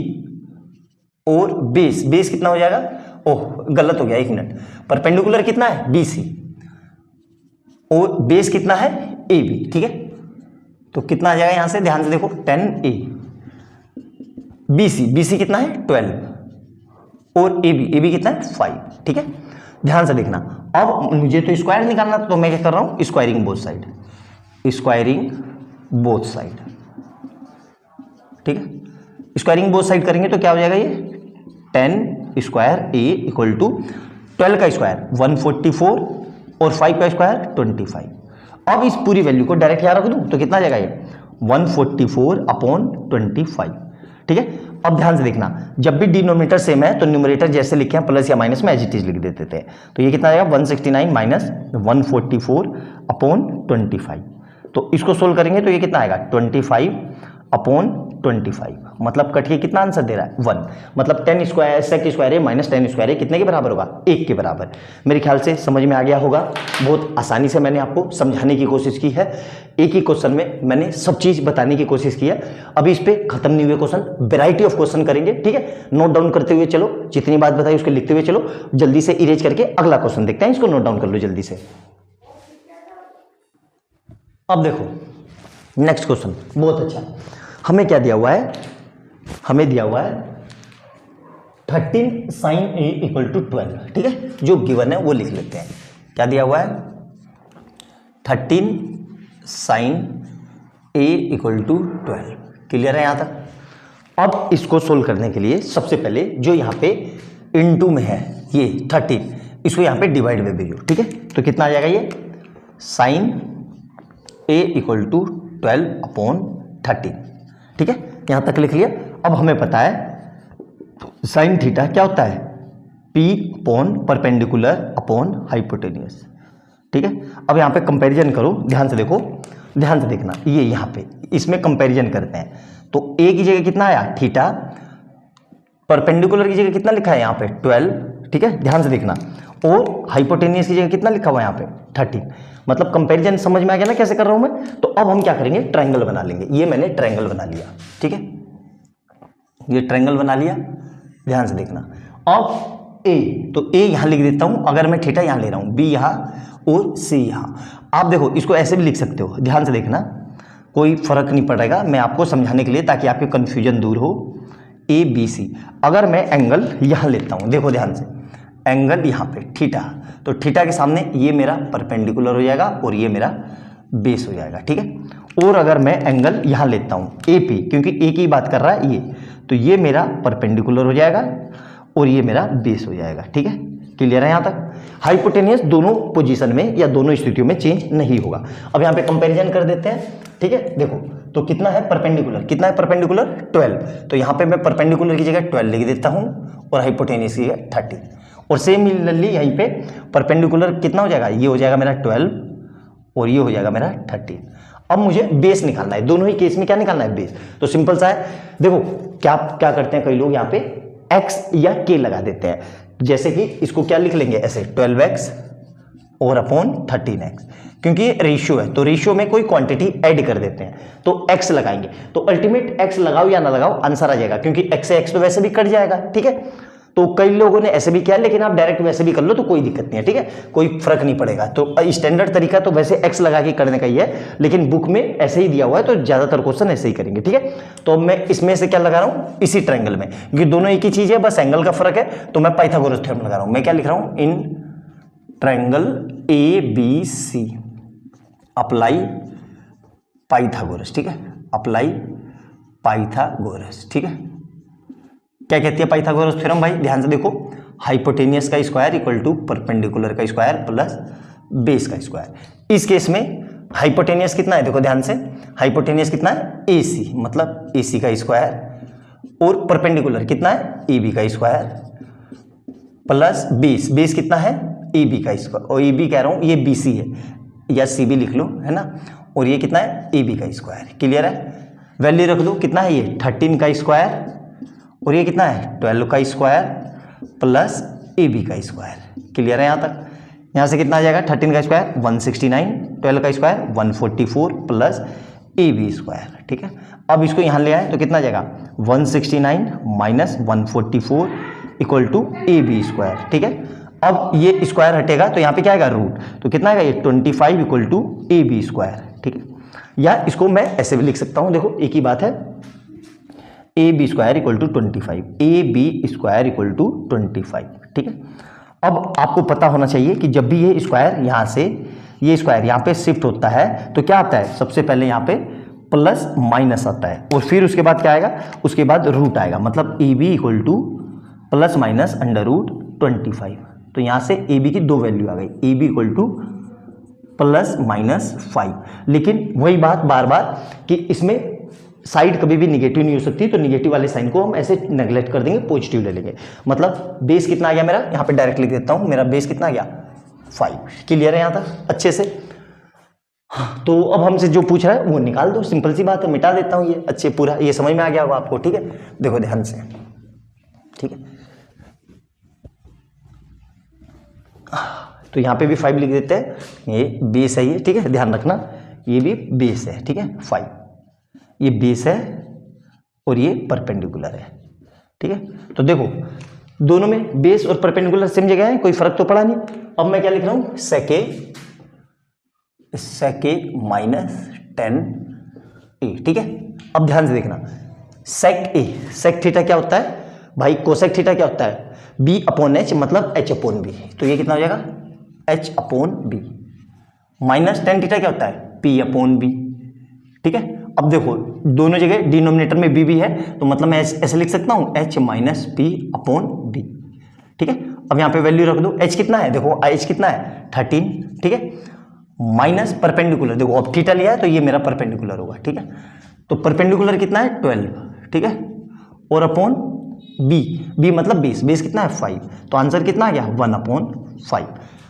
और बेस कितना हो जाएगा, ओह गलत हो गया, एक मिनट, परपेंडिकुलर कितना है बी सी, और बेस कितना है ए बी। ठीक है, तो कितना आ जाएगा यहां से ध्यान से देखो 10a, बी सी कितना है 12, और ए बी कितना है 5। ठीक है, ध्यान से देखना, अब मुझे तो स्क्वायर निकालना, तो मैं क्या कर रहा हूं squaring both side, squaring both side. ठीक है, स्क्वायरिंग बोथ साइड करेंगे तो क्या हो जाएगा ये 10 स्क्वायर ए इक्वल टू 12 का स्क्वायर 144 और 5 का स्क्वायर 25। अब इस पूरी वैल्यू को डायरेक्ट यहां रख दूं तो कितना आ जाएगा ये 144 अपॉन 25। ठीक है, अब ध्यान से देखना, जब भी डिनोमिनेटर सेम है तो न्यूमरेटर जैसे लिखे हैं प्लस या माइनस में एज इट इज लिख देते थे, तो ये कितना आ जाएगा 169 माइनस 144 अपॉन 25, तो इसको सोल्व करेंगे तो ये कितना आएगा 25 अपॉन 25, मतलब कटिए कितना आंसर दे रहा है 1, मतलब 10 स्क्वायर सेक स्क्वायर है माइनस 10 स्क्वायर है कितने के बराबर होगा 1 के बराबर। मेरे ख्याल से समझ में आ गया होगा, बहुत आसानी से मैंने आपको समझाने की कोशिश की है, एक ही क्वेश्चन में मैंने सब चीज बताने की कोशिश की है। अभी इस पे खत्म नहीं हुए क्वेश्चन, वेराइटी ऑफ क्वेश्चन करेंगे। ठीक है, नोट डाउन करते हुए चलो, जितनी बात बताई उसको लिखते हुए चलो, जल्दी से इरेज करके अगला क्वेश्चन देखते हैं, इसको नोट डाउन कर लो जल्दी से। अब देखो नेक्स्ट क्वेश्चन बहुत अच्छा, हमें क्या दिया हुआ है, हमें दिया हुआ है 13 साइन ए इक्वल टू 12। ठीक है, जो गिवन है वो लिख लेते हैं, क्या दिया हुआ है 13 sine A equal to 12। Clear है यहां तक। अब इसको सोल्व करने के लिए सबसे पहले जो यहां पे इनटू में है ये 13, इसको यहां पे डिवाइड में भेजो। ठीक है, तो कितना आ जाएगा ये sine A equal to 12 upon 13। ठीक है, यहां तक लिख लिया। अब हमें पता है साइन थीटा क्या होता है P upon perpendicular upon hypotenuse. ठीक है, अब यहां पे कंपैरिजन करो, ध्यान से देखो, ध्यान से देखना, ये यहाँ पे इसमें कंपैरिजन करते हैं तो ए की जगह कितना आया थीटा, परपेंडिकुलर की जगह कितना लिखा है यहाँ पे 12, ठीक है, ध्यान से देखना, और हाइपोटेनियस की जगह कितना लिखा हुआ है यहाँ पे 13। मतलब कंपैरिजन समझ में आ गया ना कैसे कर रहा हूं मैं। तो अब हम क्या करेंगे, ट्रायंगल बना लेंगे। ये मैंने ट्रायंगल बना लिया, ठीक है, ये ट्रायंगल बना लिया, ध्यान से देखना। अब ए, तो ए यहां लिख देता हूं, अगर मैं थीटा यहां ले रहा हूं, बी यहां और सी यहां। आप देखो इसको ऐसे भी लिख सकते हो, ध्यान से देखना, कोई फर्क नहीं पड़ेगा, मैं आपको समझाने के लिए ताकि आपकी कंफ्यूजन दूर हो। ए बी सी, अगर मैं एंगल यहां लेता हूं, देखो ध्यान से, एंगल यहाँ पे थीटा, तो थीटा के सामने ये मेरा परपेंडिकुलर हो जाएगा और ये मेरा बेस हो जाएगा, ठीक है। और अगर मैं एंगल यहाँ लेता हूँ ए पी, क्योंकि ए की बात कर रहा है ये, तो ये मेरा परपेंडिकुलर हो जाएगा और ये मेरा बेस हो जाएगा, ठीक है, क्लियर है यहाँ तक। हाइपोटेनियस दोनों पोजीशन में या दोनों स्थितियों में चेंज नहीं होगा। अब यहाँ पे कंपैरिजन कर देते हैं, ठीक है। देखो तो कितना है परपेंडिकुलर, कितना है परपेंडिकुलर 12, तो यहाँ पे मैं परपेंडिकुलर की जगह 12 लिख देता हूँ और हाइपोटेनियस की जगह 30। और सिमिलरली यहीं पे परपेंडिकुलर कितना हो जाएगा, ये हो जाएगा मेरा 12 और ये हो जाएगा मेरा 13। अब मुझे बेस निकालना है, दोनों ही केस में क्या निकालना है, बेस। तो सिंपल सा है, देखो क्या क्या करते हैं कई लोग यहाँ पे x या k लगा देते हैं, जैसे कि इसको क्या लिख लेंगे ऐसे 12x और अपॉन 13x, क्योंकि ये रेशियो है तो रेशियो में कोई क्वांटिटी ऐड कर देते हैं तो x लगाएंगे। तो अल्टीमेट x लगाओ या ना लगाओ आंसर आ जाएगा, क्योंकि x से x तो वैसे भी कट जाएगा, ठीक है। तो कई लोगों ने ऐसे भी किया, लेकिन आप डायरेक्ट वैसे भी कर लो तो कोई दिक्कत नहीं है, ठीक है, कोई फर्क नहीं पड़ेगा। तो स्टैंडर्ड तरीका तो वैसे x लगा के करने का ही है, लेकिन बुक में ऐसे ही दिया हुआ है तो ज्यादातर क्वेश्चन ऐसे ही करेंगे, ठीक है। तो मैं इसमें से क्या लगा रहा हूं, इसी ट्रायंगल में, क्योंकि दोनों एक ही चीज है, बस एंगल का फर्क है, तो मैं पाइथागोरस थ्योरम लगा रहा हूं। मैं क्या लिख रहा हूं, in triangle A B C apply Pythagoras, ठीक है, अप्लाई पाइथागोरस, ठीक है। क्या कहती है पाइथागोरस थ्योरम भाई, ध्यान से देखो, हाइपोटेनियस का स्क्वायर इक्वल टू परपेंडिकुलर का स्क्वायर प्लस बेस का स्क्वायर। इस केस में हाइपोटेनियस कितना है, देखो ध्यान से, हाइपोटेनियस कितना है AC, मतलब AC का स्क्वायर, और परपेंडिकुलर कितना है AB का स्क्वायर प्लस बेस, बेस कितना है AB का स्क्वायर, और AB कह रहा हूं ये BC है या CB लिख लो, है ना, और ये कितना है AB का स्क्वायर, क्लियर है। वैल्यू रख दो, कितना है ये 13 का स्क्वायर और ये कितना है 12 का स्क्वायर प्लस AB का स्क्वायर, क्लियर है यहाँ तक। यहाँ से कितना आ जाएगा 13 का स्क्वायर 169, 12 का स्क्वायर 144 प्लस AB स्क्वायर, ठीक है। अब इसको यहाँ ले आए तो कितना आ जाएगा 169 minus 144 equal to AB square, ठीक है। अब ये स्क्वायर हटेगा तो यहाँ पे क्या आएगा रूट, तो कितना आएगा ये 25 इक्वल टू AB स्क्वायर, ठीक है। या इसको मैं ऐसे भी लिख सकता हूँ, देखो एक ही बात है, AB square equal to 25, AB square equal to 25, ठीक है। अब आपको पता होना चाहिए कि जब भी ये स्क्वायर यहाँ से ये स्क्वायर यहाँ पे शिफ्ट होता है तो क्या आता है, सबसे पहले यहाँ पे प्लस माइनस आता है और फिर उसके बाद क्या आएगा, उसके बाद रूट आएगा, मतलब AB equal to plus minus under root 25। तो यहाँ से AB की दो वैल्यू आ गई, AB equal to plus minus 5। लेकिन वही बात बार बार कि इसमें साइड कभी भी निगेटिव नहीं हो सकती, तो निगेटिव वाले साइन को हम ऐसे नेग्लेक्ट कर देंगे, पॉजिटिव ले लेंगे। मतलब बेस कितना आ गया मेरा, यहाँ पे डायरेक्ट लिख देता हूँ, मेरा बेस कितना आ गया 5, क्लियर है यहाँ तक अच्छे से। तो अब हमसे जो पूछ रहा है वो निकाल दो, सिंपल सी बात है, मिटा देता हूँ ये, अच्छे पूरा ये समझ में आ गया होगा आपको, ठीक है। देखो ध्यान से, ठीक है, तो यहाँ पे भी 5 लिख देते हैं, ये बेस है ये, ठीक है, ध्यान रखना ये भी बेस है, ठीक है, 5 ये बेस है और ये परपेंडिकुलर है, ठीक है। तो देखो दोनों में बेस और परपेंडिकुलर सेम जगह है, कोई फर्क तो पड़ा नहीं। अब मैं क्या लिख रहा हूं, सेके माइनस 10a, ठीक है। अब ध्यान से देखना, सेक ए, सेक थीटा क्या होता है भाई, कोसेक थीटा क्या होता है b अपॉन h, मतलब h अपॉन b, तो ये कितना हो जाएगा h upon b, minus tan theta क्या होता है p अपॉन b, ठीक है। अब देखो दोनों जगह डिनोमिनेटर में b भी है, तो मतलब मैं ऐसे लिख सकता हूं h minus p upon b, ठीक है। अब यहाँ पे वैल्यू रख दो, h कितना है, देखो h कितना है 13, ठीक है, माइनस परपेंडिकुलर, देखो अब थीटा लिया है तो ये मेरा परपेंडिकुलर होगा, ठीक है। तो परपेंडिकुलर कितना है 12, ठीक है, और अपॉन b, b मतलब बेस, बेस कितना है 5, तो आंसर कितना आ गया 1/5।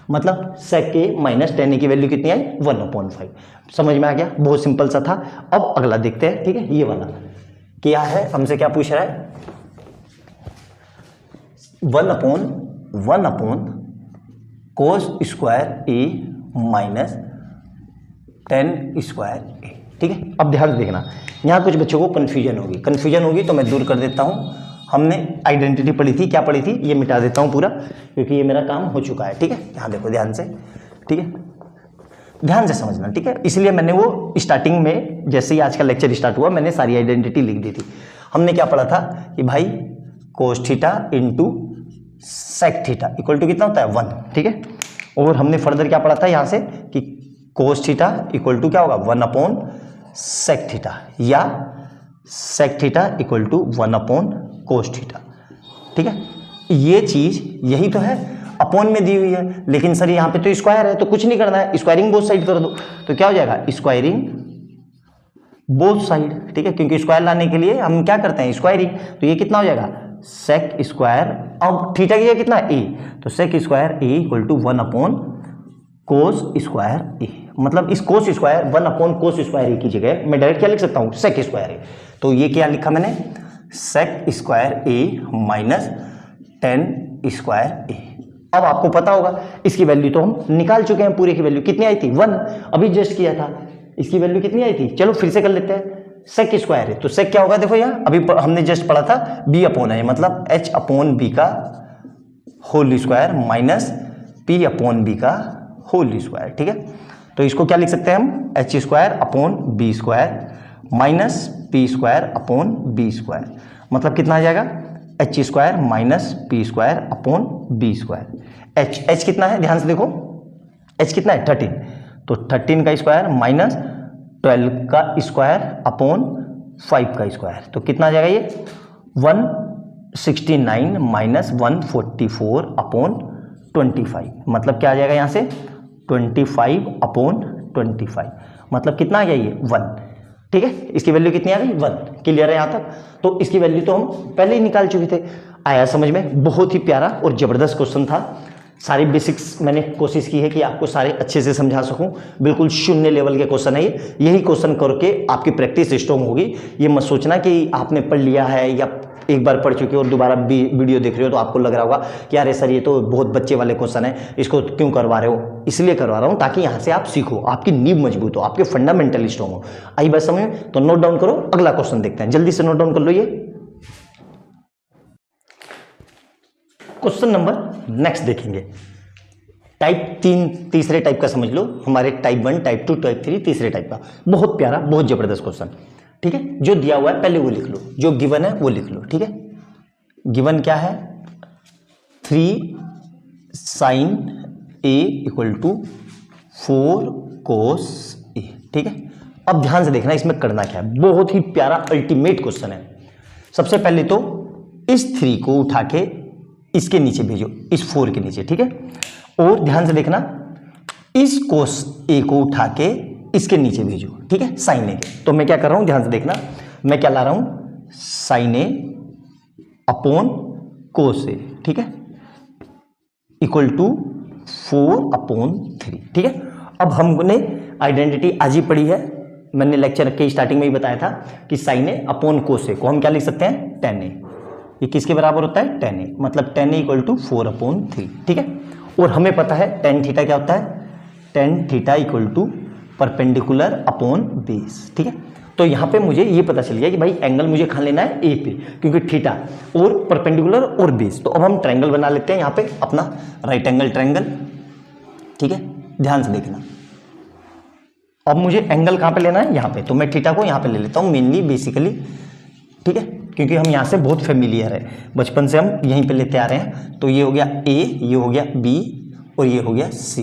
मतलब sec a minus tan a की वैल्यू कितनी आई 1/5। समझ में आ गया, बहुत सिंपल सा था। अब अगला देखते हैं, ठीक है। ये वाला क्या है, हमसे क्या पूछ रहा है, 1/1 cos square a minus tan square a, ठीक है। अब ध्यान से देखना, यहाँ कुछ बच्चों को कन्फ्यूजन होगी तो मैं दूर कर देता हूँ। हमने आइडेंटिटी पढ़ी थी, क्या पढ़ी थी, ये मिटा देता हूँ पूरा क्योंकि ये मेरा काम हो चुका है, ठीक है। यहाँ देखो ध्यान से, ठीक है, ध्यान से समझना, ठीक है। इसलिए मैंने वो स्टार्टिंग में जैसे ही आज का लेक्चर स्टार्ट हुआ मैंने सारी आइडेंटिटी लिख दी थी। हमने क्या पढ़ा था कि भाई cos theta into sec theta equal to कितना होता है 1, ठीक है। और हमने फर्दर क्या पढ़ा था यहाँ से कि कोस थीटा इक्वल टू क्या होगा 1/सेक थीटा, या सेक थीटा इक्वल टू 1/कोस थीटा, ठीक है। ये चीज यही तो है, अपॉन में दी हुई है, लेकिन सर यहाँ पे तो स्क्वायर है तो कुछ नहीं करना है, स्क्वायरिंग बोथ साइड कर दो। तो क्या हो जाएगा स्क्वायरिंग बोथ साइड, ठीक है, क्योंकि स्क्वायर लाने के लिए हम क्या करते हैं स्क्वायरिंग। तो ये कितना हो जाएगा सेक स्क्वायर, अब थीटा की जगह कितना ए, तो sec square A equal to 1/कोस स्क्वायर ए। मतलब इस कोस स्क्वायर 1/कोस स्क्वायर ए की जगह मैं डायरेक्ट क्या लिख सकता हूँ सेक स्क्वायर ए। तो ये क्या लिखा मैंने सेक स्क्वायर ए माइनस tan स्क्वायर ए। अब आपको पता होगा इसकी वैल्यू तो हम निकाल चुके हैं, पूरे की वैल्यू कितनी आई थी 1, अभी जस्ट किया था। इसकी वैल्यू कितनी आई थी, चलो फिर से कर लेते हैं। सेक स्क्वायर है तो सेक क्या होगा, देखो यहाँ अभी हमने जस्ट पढ़ा था b/a, मतलब h/b का होल स्क्वायर माइनस p/b का होल स्क्वायर, ठीक है। तो इसको क्या लिख सकते हैं हम h square upon b square minus p square upon b square, मतलब कितना आ जाएगा h square minus p square upon b square. h कितना है ध्यान से देखो, h कितना है 13, तो 13 का स्क्वायर माइनस 12 का स्क्वायर अपॉन 5 का स्क्वायर, तो कितना आ जाएगा ये 169 माइनस 144 अपॉन 25, मतलब क्या आ जाएगा यहाँ से 25 अपॉन 25, मतलब कितना आ गया ये 1, ठीक है। इसकी वैल्यू कितनी आ गई 1, क्लियर है यहाँ तक। तो इसकी वैल्यू तो हम पहले ही निकाल चुके थे। आया समझ में, बहुत ही प्यारा और जबरदस्त क्वेश्चन था। सारी बेसिक्स मैंने कोशिश की है कि आपको सारे अच्छे से समझा सकूं, बिल्कुल शून्य लेवल के क्वेश्चन है ये। यही क्वेश्चन करके आपकी प्रैक्टिस स्ट्रॉन्ग होगी। ये मत सोचना कि आपने पढ़ लिया है या एक बार पढ़ चुके हो और दोबारा वीडियो देख रहे हो तो आपको लग रहा होगा कि अरे सर ये तो बहुत बच्चे वाले क्वेश्चन है, इसको क्यों करवा रहे हो। इसलिए करवा रहा हूँ ताकि यहाँ से आप सीखो, आपकी नींव मजबूत हो, आपके फंडामेंटल स्ट्रॉन्ग हो। आई बात समझ में, तो नोट डाउन करो, अगला क्वेश्चन देखते हैं, जल्दी से नोट डाउन कर लो। ये क्वेश्चन नंबर नेक्स्ट देखेंगे, टाइप 3 तीसरे टाइप का समझ लो, हमारे टाइप 1 टाइप 2 टाइप 3 तीसरे टाइप का। बहुत प्यारा बहुत जबरदस्त क्वेश्चन, ठीक है। जो दिया हुआ है पहले वो लिख लो, जो गिवन है वो लिख लो, ठीक है। गिवन क्या है 3 sin a equal to 4 cos a, ठीक है। अब ध्यान से देखना इसमें करना क्या है, बहुत ही प्यारा अल्टीमेट क्वेश्चन है। सबसे पहले तो इस 3 को उठा के इसके नीचे भेजो, इस 4 के नीचे, ठीक है। और ध्यान से देखना इस cos a को उठा के इसके नीचे भेजो, ठीक है, sin a के। तो मैं क्या कर रहा हूं ध्यान से देखना, मैं क्या ला रहा हूं sin a upon cos a, ठीक है, इक्वल टू 4/3, ठीक है। अब हमने आइडेंटिटी आज ही पढ़ी है, मैंने लेक्चर के स्टार्टिंग में ही बताया था कि sin a upon cos a को हम क्या लिख सकते हैं tan a। ये किसके बराबर होता है tan a, मतलब tan a इक्वल टू 4/3, ठीक है। और हमें पता है tan थीटा क्या होता है, tan theta equal to perpendicular upon base, ठीक है। तो यहाँ पे मुझे ये पता चल गया कि भाई एंगल मुझे कहाँ लेना है ए पे, क्योंकि थीटा और परपेंडिकुलर और बेस। तो अब हम ट्रायंगल बना लेते हैं यहाँ पे अपना राइट एंगल ट्रायंगल, ठीक है। ध्यान से देखना, अब मुझे एंगल कहाँ पे लेना है यहाँ पे, तो मैं थीटा को यहाँ पे ले लेता हूँ मेनली बेसिकली, ठीक है, क्योंकि हम यहाँ से बहुत फेमिलियर है, बचपन से हम यहीं पे लेते आ रहे हैं। तो ये हो गया ए, ये हो गया बी और ये हो गया सी।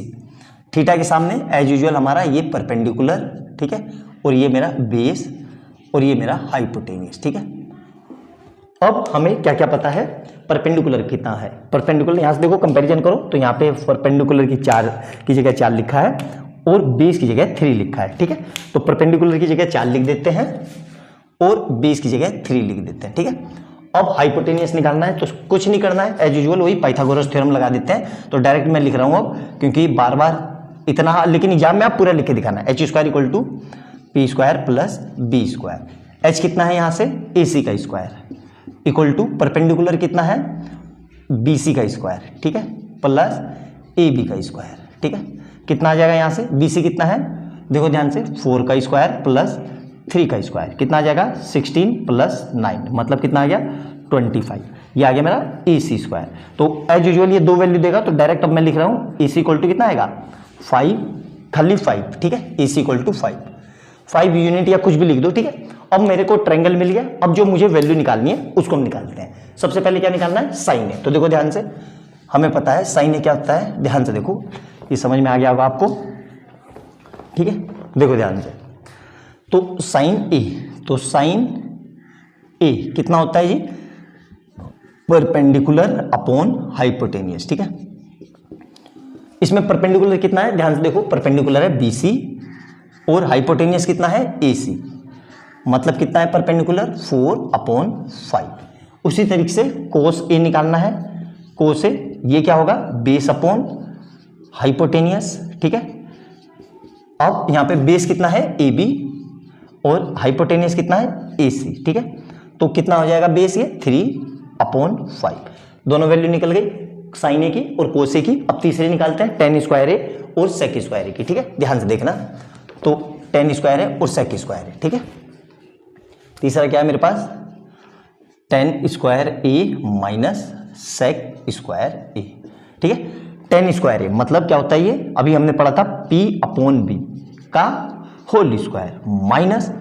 थीटा के सामने एज यूजुअल हमारा ये परपेंडिकुलर, ठीक है, और ये मेरा बेस और ये मेरा हाइपोटेन्यूस, ठीक है। अब हमें क्या क्या पता है, परपेंडिकुलर कितना है, परपेंडिकुलर यहाँ से देखो कंपैरिजन करो, तो यहाँ पे परपेंडिकुलर की 4 की जगह 4 लिखा है और बेस की जगह 3 लिखा है, ठीक है। तो परपेंडिकुलर की जगह 4 लिख देते हैं और बेस की जगह 3 लिख देते हैं, ठीक है। अब हाइपोटेनियस निकालना है तो कुछ नहीं करना है, एज यूजुअल वही पाइथागोरस थ्योरम लगा देते हैं। तो डायरेक्ट मैं लिख रहा हूं अब, क्योंकि बार बार इतना, लेकिन एग्जाम में आप पूरा लिख के दिखाना है। H square equal to P square plus B square. H कितना है यहाँ से, ए सी का स्क्वायर, इक्वल टू परपेंडिकुलर कितना है, बी सी का स्क्वायर, ठीक है, प्लस ए बी का स्क्वायर, ठीक है। कितना आ जाएगा यहाँ से, बी सी कितना है, देखो ध्यान से, 4 का स्क्वायर प्लस 3 का स्क्वायर, कितना आ जाएगा 16 प्लस 9, मतलब कितना आ गया 25। ये आ गया मेरा ए सी स्क्वायर। तो एज यूजुअल ये दो वैल्यू देगा, तो डायरेक्ट अब मैं लिख रहा हूँ ए सी इक्वल टू कितना आएगा 5, खाली 5, ठीक है, ए सी इक्वल टू 5 यूनिट या कुछ भी लिख दो, ठीक है। अब मेरे को ट्रायंगल मिल गया। अब जो मुझे वैल्यू निकालनी है उसको हम निकालते हैं। सबसे पहले क्या निकालना है, साइन है। तो देखो ध्यान से, हमें पता है साइन ए क्या होता है, ध्यान से देखो, ये समझ में आ गया होगा आपको, ठीक है। देखो ध्यान से, तो साइन ए, तो साइन ए कितना होता है जी, परपेंडिकुलर अपॉन हाइपोटेनियस, ठीक है। इसमें परपेंडिकुलर कितना है, ध्यान से देखो, परपेंडिकुलर है BC और हाइपोटेनियस कितना है AC, मतलब कितना है परपेंडिकुलर 4/5। उसी तरीके से कोस ए निकालना है, कोस ए ये क्या होगा, बेस अपॉन हाइपोटेनियस, ठीक है। अब यहाँ पे बेस कितना है AB और हाइपोटेनियस कितना है AC, ठीक है। तो कितना हो जाएगा बेस, ये 3/5। दोनों वैल्यू निकल गई, साइन ए की और कोस ए की। अब तीसरे निकालते हैं, tan स्क्वायर ए और सेक स्क्वायर ए की, ठीक है। ध्यान से देखना, तो tan स्क्वायर है और सेक स्क्वायर है, ठीक है। तीसरा क्या है मेरे पास, tan स्क्वायर ए माइनस सेक स्क्वायर ए, ठीक है। tan स्क्वायर ए मतलब क्या होता है, ये अभी हमने पढ़ा था P/B का whole square minus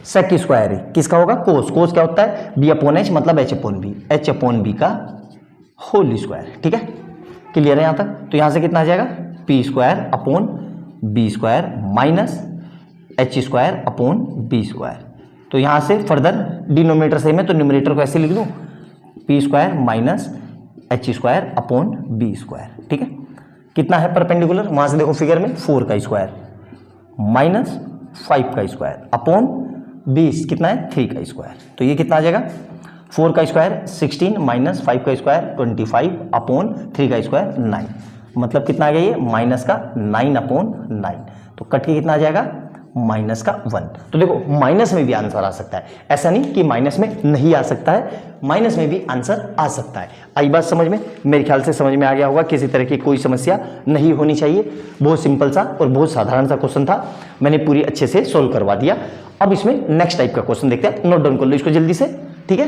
sec square A किसका होगा, कोस। कोस क्या होता है, B/H मतलब H/B, H/B का होल स्क्वायर, ठीक है। क्लियर है यहाँ तक। तो यहाँ से कितना आ जाएगा, P²/B² माइनस H²/B²। तो यहाँ से फर्दर डिनोमिनेटर सेम है तो न्यूमरेटर को ऐसे लिख दूँ, P² माइनस H²/B², ठीक है। कितना है परपेंडिकुलर, वहाँ से देखो फिगर में 4 का स्क्वायर माइनस 5 का स्क्वायर अपॉन 20 कितना है 3 का स्क्वायर। तो ये कितना आ जाएगा, 4 का स्क्वायर 16 माइनस 5 का स्क्वायर 25 अपॉन 3 का स्क्वायर 9, मतलब कितना आ गया ये माइनस का 9/9। तो कट के कितना आ जाएगा माइनस का 1। तो देखो माइनस में भी आंसर आ सकता है, ऐसा नहीं कि माइनस में नहीं आ सकता है, माइनस में भी आंसर आ सकता है। आई बात समझ में, मेरे ख्याल से समझ में आ गया होगा, किसी तरह की कोई समस्या नहीं होनी चाहिए। बहुत सिंपल सा और बहुत साधारण सा क्वेश्चन था, मैंने पूरी अच्छे से सोल्व करवा दिया। अब इसमें नेक्स्ट टाइप का क्वेश्चन देखते हैं, नोट डाउन कर लो इसको जल्दी से, ठीक है।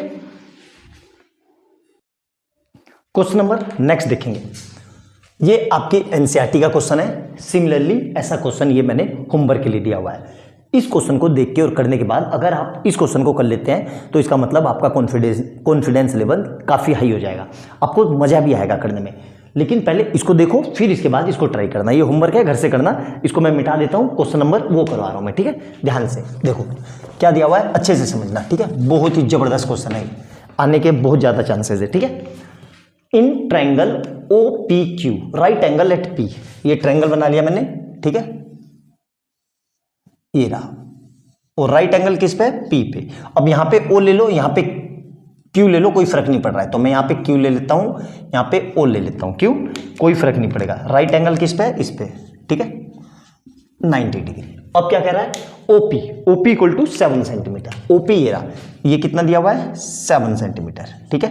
क्वेश्चन नंबर नेक्स्ट देखेंगे, ये आपकी एनसीईआरटी का क्वेश्चन है। सिमिलरली ऐसा क्वेश्चन ये मैंने होमवर्क के लिए दिया हुआ है। इस क्वेश्चन को देख के और करने के बाद अगर आप इस क्वेश्चन को कर लेते हैं तो इसका मतलब आपका कॉन्फिडेंस लेवल काफ़ी हाई हो जाएगा, आपको मज़ा भी आएगा करने में। लेकिन पहले इसको देखो, फिर इसके बाद इसको ट्राई करना। ये होमवर्क है, घर से करना। इसको मैं मिटा देता हूँ, क्वेश्चन नंबर वो करवा रहा हूँ मैं, ठीक है। ध्यान से देखो क्या दिया हुआ है, अच्छे से समझना, ठीक है। बहुत ही जबरदस्त क्वेश्चन है, आने के बहुत ज़्यादा चांसेस है, ठीक है। In triangle OPQ right angle at P, ये ट्रायंगल बना लिया मैंने, ठीक है, ये रहा, और राइट एंगल किस पे, P पे। अब यहां पे O ले लो, यहां पे Q ले लो, कोई फर्क नहीं पड़ रहा है, तो मैं यहां पे Q ले लेता हूं, यहां पे O ले लेता हूं, क्यों, कोई फर्क नहीं पड़ेगा। राइट एंगल किस पे, इस पे, ठीक है, 90 डिग्री। अब क्या कह रहा है, OP equal to 7 centimetre. OP ये रहा, ये कितना दिया हुआ है 7 सेंटीमीटर, ठीक है,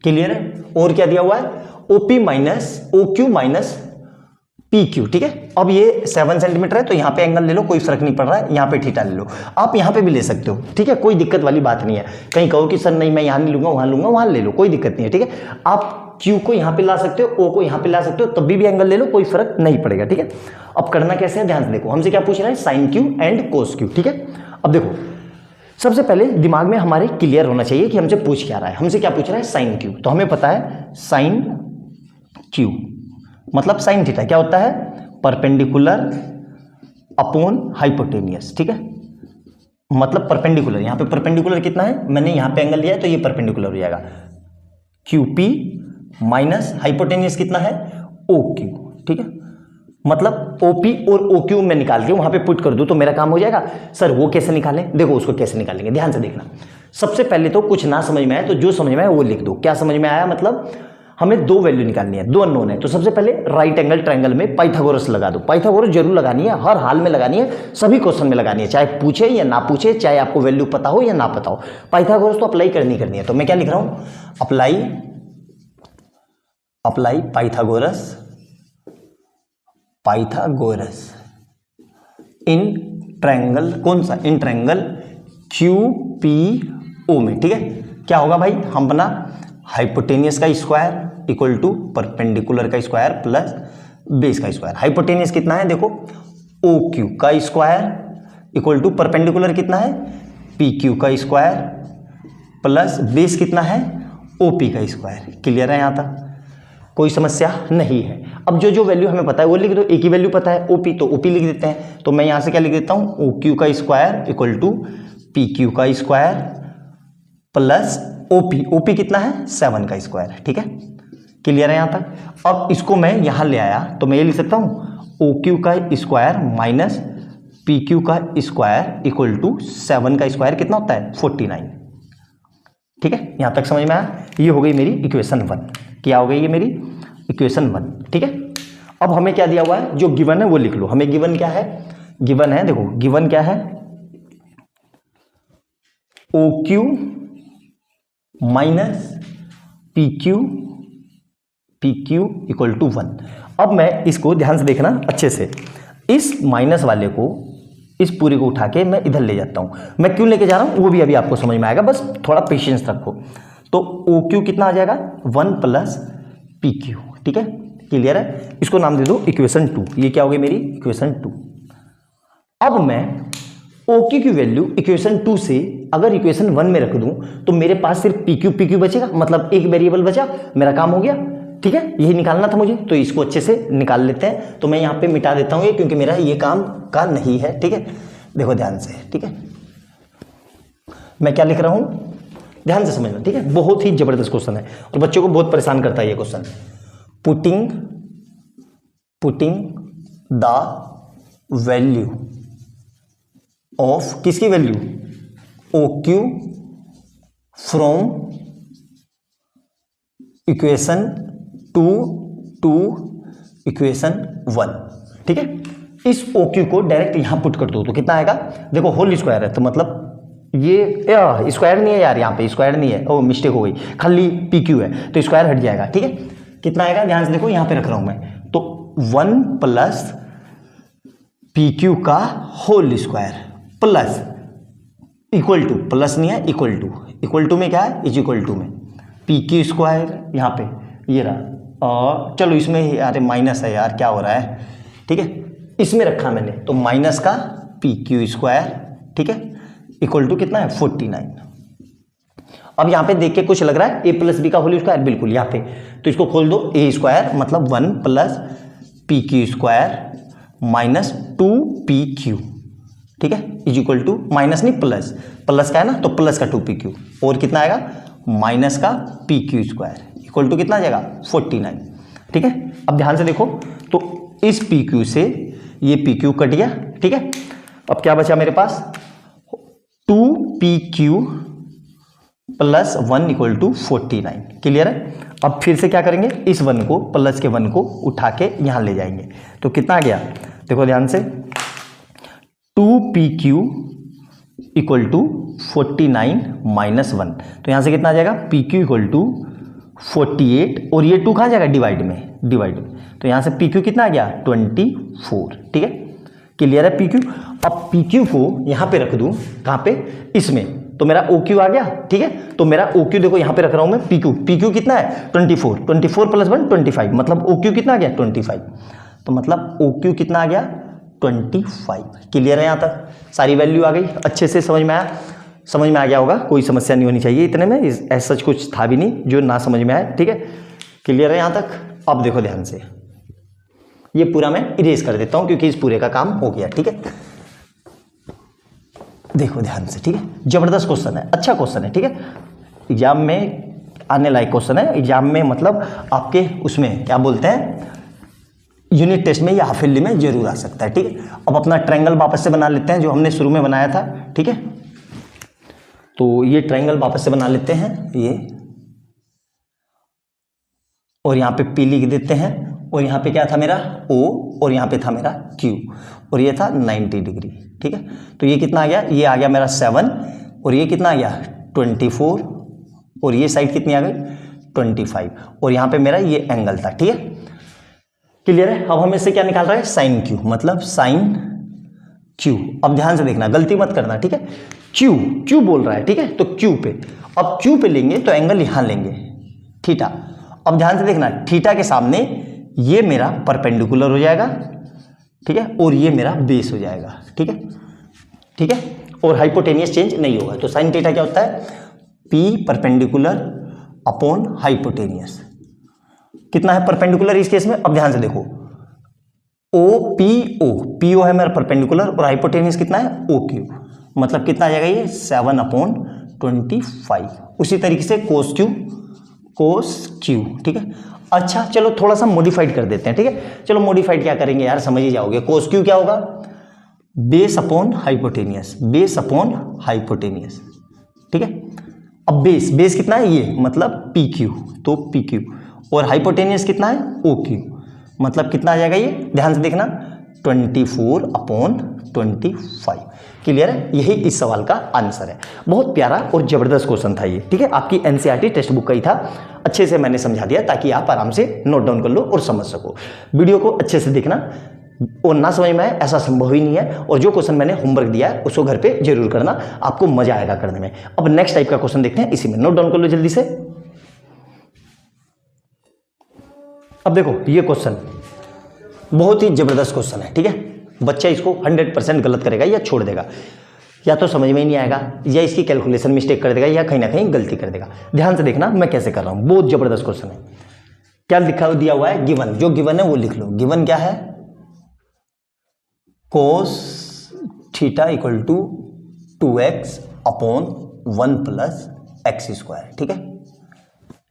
क्लियर है। और क्या दिया हुआ है, OP minus OQ minus PQ, ठीक है। अब ये 7 सेंटीमीटर है तो यहाँ पे एंगल ले लो, कोई फर्क नहीं पड़ रहा है, यहाँ पे थीटा ले लो। आप यहाँ पे भी ले सकते हो, ठीक है, कोई दिक्कत वाली बात नहीं है। कहीं कहो कि सर नहीं मैं यहाँ नहीं लूंगा, वहां लूंगा, वहां ले लो, कोई दिक्कत नहीं है, ठीक है। आप Q को यहाँ पे ला सकते हो, O को यहाँ पे ला सकते हो, तब भी एंगल ले लो, कोई फर्क नहीं पड़ेगा, ठीक है। अब करना कैसे है, ध्यान से देखो, हमसे क्या पूछ रहा है, sine Q and cos Q, ठीक है। अब देखो सबसे पहले दिमाग में हमारे क्लियर होना चाहिए कि हमसे पूछ क्या रहा है। हमसे क्या पूछ रहा है, साइन Q। तो हमें पता है साइन Q मतलब साइन थीटा क्या होता है, परपेंडिकुलर अपॉन हाइपोटेनियस, ठीक है। मतलब परपेंडिकुलर, यहाँ पे परपेंडिकुलर कितना है, मैंने यहाँ पे एंगल लिया है तो ये परपेंडिकुलर हो जाएगा QP माइनस हाइपोटेनियस कितना है OQ, ठीक है। मतलब OP और OQ में निकाल के वहां पे पुट कर दूं तो मेरा काम हो जाएगा। सर वो कैसे निकालें, देखो उसको कैसे निकालेंगे, ध्यान से देखना। सबसे पहले तो कुछ ना समझ में आए तो जो समझ में आए वो लिख दो। क्या समझ में आया, मतलब हमें दो वैल्यू निकालनी है, दो अननोन है, तो सबसे पहले राइट एंगल ट्रायंगल में पाइथागोरस लगा दो। पाइथागोरस जरूर लगानी है, हर हाल में लगानी है, सभी क्वेश्चन में लगानी है, चाहे पूछे या ना पूछे, चाहे आपको वैल्यू पता हो या ना पता हो, पाइथागोरस तो अप्लाई करनी है। तो मैं क्या लिख रहा हूं, अप्लाई पाइथागोरस इन ट्रायंगल, कौन सा, इन ट्रायंगल QPO में। ठीक है, क्या होगा भाई, हम बना हाइपोटेनियस का स्क्वायर इक्वल टू परपेंडिकुलर का स्क्वायर प्लस बेस का स्क्वायर। हाइपोटेनियस कितना है, देखो OQ का स्क्वायर इक्वल टू परपेंडिकुलर कितना है, PQ का स्क्वायर प्लस बेस कितना है, OP का स्क्वायर। क्लियर है, यहाँ तक कोई समस्या नहीं है। अब जो जो वैल्यू हमें पता है वो लिख दो। एक ही वैल्यू पता है OP, तो OP लिख देते हैं। तो मैं यहाँ से क्या लिख देता हूँ, OQ का स्क्वायर इक्वल टू PQ का स्क्वायर प्लस OP कितना है, 7 का स्क्वायर। ठीक है, क्लियर है यहाँ तक। अब इसको मैं यहाँ ले आया तो मैं ये लिख सकता हूँ OQ का स्क्वायर माइनस PQ का स्क्वायर इक्वल टू 7 का स्क्वायर कितना होता है, 49। ठीक है, यहाँ तक समझ में आया। ये हो गई मेरी इक्वेशन 1। क्या हो गई ये मेरी इक्वेशन 1। ठीक है, अब हमें क्या दिया हुआ है, जो गिवन है वो लिख लो। हमें गिवन क्या है, गिवन है, देखो गिवन क्या है, OQ minus PQ equal to 1। अब मैं इसको ध्यान से देखना अच्छे से, इस माइनस वाले को, इस पूरे को उठा के मैं इधर ले जाता हूं। मैं क्यों लेके जा रहा हूं वो भी अभी आपको समझ में आएगा, बस थोड़ा पेशेंस रखो। तो OQ कितना आ जाएगा, 1 प्लस PQ। ठीक है, क्लियर है। इसको नाम दे दो इक्वेशन 2। ये क्या हो गई मेरी इक्वेशन 2। अब मैं OQ की वैल्यू इक्वेशन 2 से अगर इक्वेशन 1 में रख दूं तो मेरे पास सिर्फ PQ बचेगा, मतलब एक वेरिएबल बचा, मेरा काम हो गया। ठीक है, यही निकालना था मुझे, तो इसको अच्छे से निकाल लेते हैं। तो मैं यहाँ पे मिटा देता हूँ ये, क्योंकि मेरा ये काम का नहीं है। ठीक है, देखो ध्यान से। ठीक है, मैं क्या लिख रहा हूँ, ध्यान से समझना। ठीक है, बहुत ही जबरदस्त क्वेश्चन है और बच्चों को बहुत परेशान करता है ये question. Putting the value of, किसकी value, OQ from equation 2 to equation 1। ठीक है, इस OQ को डायरेक्ट यहां पुट कर दो तो कितना आएगा, देखो होल स्क्वायर है तो मतलब ये स्क्वायर नहीं है यार, यहाँ पे स्क्वायर नहीं है, ओ मिस्टेक हो गई, खाली PQ है तो स्क्वायर हट जाएगा। ठीक है, कितना आएगा, ध्यान से देखो, यहाँ पे रख रहा हूं मैं, तो 1 प्लस PQ का whole square plus equal to, plus नहीं है, इक्वल टू में क्या है, इज इक्वल टू में PQ स्क्वायर, यहाँ पे ये रहा, और चलो इसमें यार माइनस है यार, क्या हो रहा है। ठीक है, इसमें रखा मैंने, तो माइनस का PQ स्क्वायर। ठीक है, इक्वल टू कितना है, 49। अब यहाँ पे देख के कुछ लग रहा है A प्लस बी का होल स्क्वायर, बिल्कुल यहाँ पे, तो इसको खोल दो, A स्क्वायर मतलब 1 plus PQ square minus 2PQ। ठीक है, इज इक्वल टू, माइनस नहीं प्लस, प्लस का है ना तो प्लस का 2PQ, और कितना आएगा, माइनस का PQ स्क्वायर इक्वल टू कितना आ जाएगा, 49। ठीक है, अब ध्यान से देखो, तो इस PQ से ये PQ कट गया। ठीक है, अब क्या बचा मेरे पास, 2PQ plus 1 equal to 49। Clear है। अब फिर से क्या करेंगे, इस 1 को, प्लस के 1 को उठा के यहां ले जाएंगे, तो कितना आ गया, देखो ध्यान से, 2PQ इक्वल टू 49 माइनस 1, तो यहां से कितना आ जाएगा, PQ इक्वल टू 48, और ये 2 कहाँ जाएगा, डिवाइड में, तो यहां से PQ कितना आ गया, 24। ठीक है, क्लियर है PQ। अब PQ को यहां पे रख दूं, कहां पे, इसमें, तो मेरा OQ आ गया। ठीक है, तो मेरा OQ देखो यहां पे रख रहा हूं मैं, PQ कितना है, 24 प्लस 1 25, मतलब OQ कितना आ गया, 25, तो मतलब OQ कितना आ गया, 25। क्लियर है, यहां तक सारी वैल्यू आ गई, अच्छे से समझ में आ गया होगा, कोई समस्या नहीं होनी चाहिए इतने में, ऐसा कुछ था भी नहीं जो ना समझ में आए। ठीक है, क्लियर है यहां तक। अब देखो ध्यान से, ये पूरा मैं इरेज कर देता हूं क्योंकि इस पूरे का काम हो गया। ठीक है, देखो ध्यान से। ठीक है, जबरदस्त क्वेश्चन है, अच्छा क्वेश्चन है। ठीक है, एग्जाम में आने लायक क्वेश्चन है, एग्जाम में मतलब आपके उसमें क्या बोलते हैं, यूनिट टेस्ट में या हाफ ईयरली में जरूर आ सकता है। ठीक है, अब अपना ट्रायंगल वापस से बना लेते हैं जो हमने शुरू में बनाया था। ठीक है, तो ये ट्रायंगल वापस से बना लेते हैं ये, और यहाँ पे P लिख देते हैं, और यहाँ पे क्या था मेरा O, और यहाँ पे था मेरा Q, और ये था 90 डिग्री। ठीक है, तो ये कितना आ गया, ये आ गया मेरा 7, और ये कितना आ गया 24, और ये साइड कितनी आ गई 25, और यहाँ पे मेरा ये एंगल था। ठीक है, क्लियर है। अब हम इससे क्या निकाल रहे हैं, साइन Q, मतलब साइन Q। अब ध्यान से देखना, गलती मत करना। ठीक है, Q बोल रहा है। ठीक है, तो Q पे, अब Q पे लेंगे तो एंगल यहाँ लेंगे थीटा। अब ध्यान से देखना, थीटा के सामने ये मेरा परपेंडिकुलर हो जाएगा। ठीक है, और ये मेरा बेस हो जाएगा। ठीक है, ठीक है, और हाइपोटेनियस चेंज नहीं होगा। तो साइन थीटा क्या होता है, P परपेंडिकुलर अपॉन हाइपोटेनियस। कितना है परपेंडिकुलर इस केस में, अब ध्यान से देखो, PO है मेरा परपेंडिकुलर, और हाइपोटेनियस कितना है OQ, मतलब कितना आ जाएगा ये 7/25। उसी तरीके से cos Q। ठीक है, अच्छा चलो थोड़ा सा मॉडिफाइड कर देते हैं। ठीक है, चलो मॉडिफाइड क्या करेंगे यार, समझ ही जाओगे। cos Q क्या होगा, base upon hypotenuse, base upon hypotenuse. ठीक है, अब बेस कितना है ये, मतलब PQ, तो PQ, और हाइपोटेनियस कितना है OQ, मतलब कितना आ जाएगा ये, ध्यान से देखना 24/25। क्लियर है, यही इस सवाल का आंसर है। बहुत प्यारा और जबरदस्त क्वेश्चन था ये। ठीक है, आपकी NCERT टेक्स्ट बुक का ही था, अच्छे से मैंने समझा दिया ताकि आप आराम से नोट डाउन कर लो और समझ सको। वीडियो को अच्छे से देखना, और ना समझ में आए ऐसा संभव ही नहीं है। और जो क्वेश्चन मैंने होमवर्क दिया है उसको घर पे जरूर करना, आपको मजा आएगा करने में। अब नेक्स्ट टाइप का क्वेश्चन देखते हैं, इसी में नोट डाउन कर लो जल्दी से। अब देखो ये क्वेश्चन बहुत ही जबरदस्त क्वेश्चन है। ठीक है, बच्चा इसको 100% गलत करेगा या छोड़ देगा, या तो समझ में ही नहीं आएगा, या इसकी कैलकुलेशन मिस्टेक कर देगा, या कहीं ना कहीं गलती कर देगा। ध्यान से देखना मैं कैसे कर रहा हूं, बहुत जबरदस्त क्वेश्चन है। क्या लिखा दिया हुआ है, गिवन, जो गिवन है वो लिख लो। गिवन क्या है, cos theta equal to 2x upon 1 plus x square. ठीक है,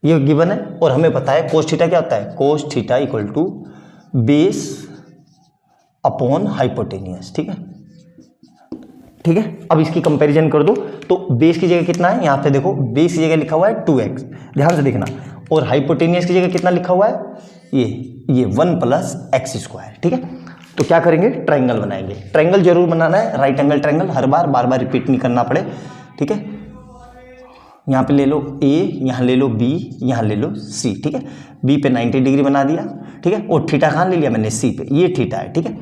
ये गिवन है, और हमें पता है cos थीटा क्या होता है, cos theta equal to base upon hypotenuse. ठीक है, ठीक है, अब इसकी कंपैरिजन कर दो, तो बेस की जगह कितना है, यहां पे देखो बेस की जगह लिखा हुआ है 2x, ध्यान से देखना, और हाइपोटेनियस की जगह कितना लिखा हुआ है, ये 1 प्लस एक्स स्क्वायर। ठीक है, तो क्या करेंगे, ट्रायंगल बनाएंगे। ट्रायंगल जरूर बनाना है, राइट एंगल ट्रायंगल, हर बार बार रिपीट नहीं करना पड़े। ठीक है, यहाँ पे ले लो A, यहाँ ले लो B, यहाँ ले लो C। ठीक है, B पे 90 डिग्री बना दिया। ठीक है, और थीटा कहाँ ले लिया मैंने, C पे, ये थीटा है। ठीक है,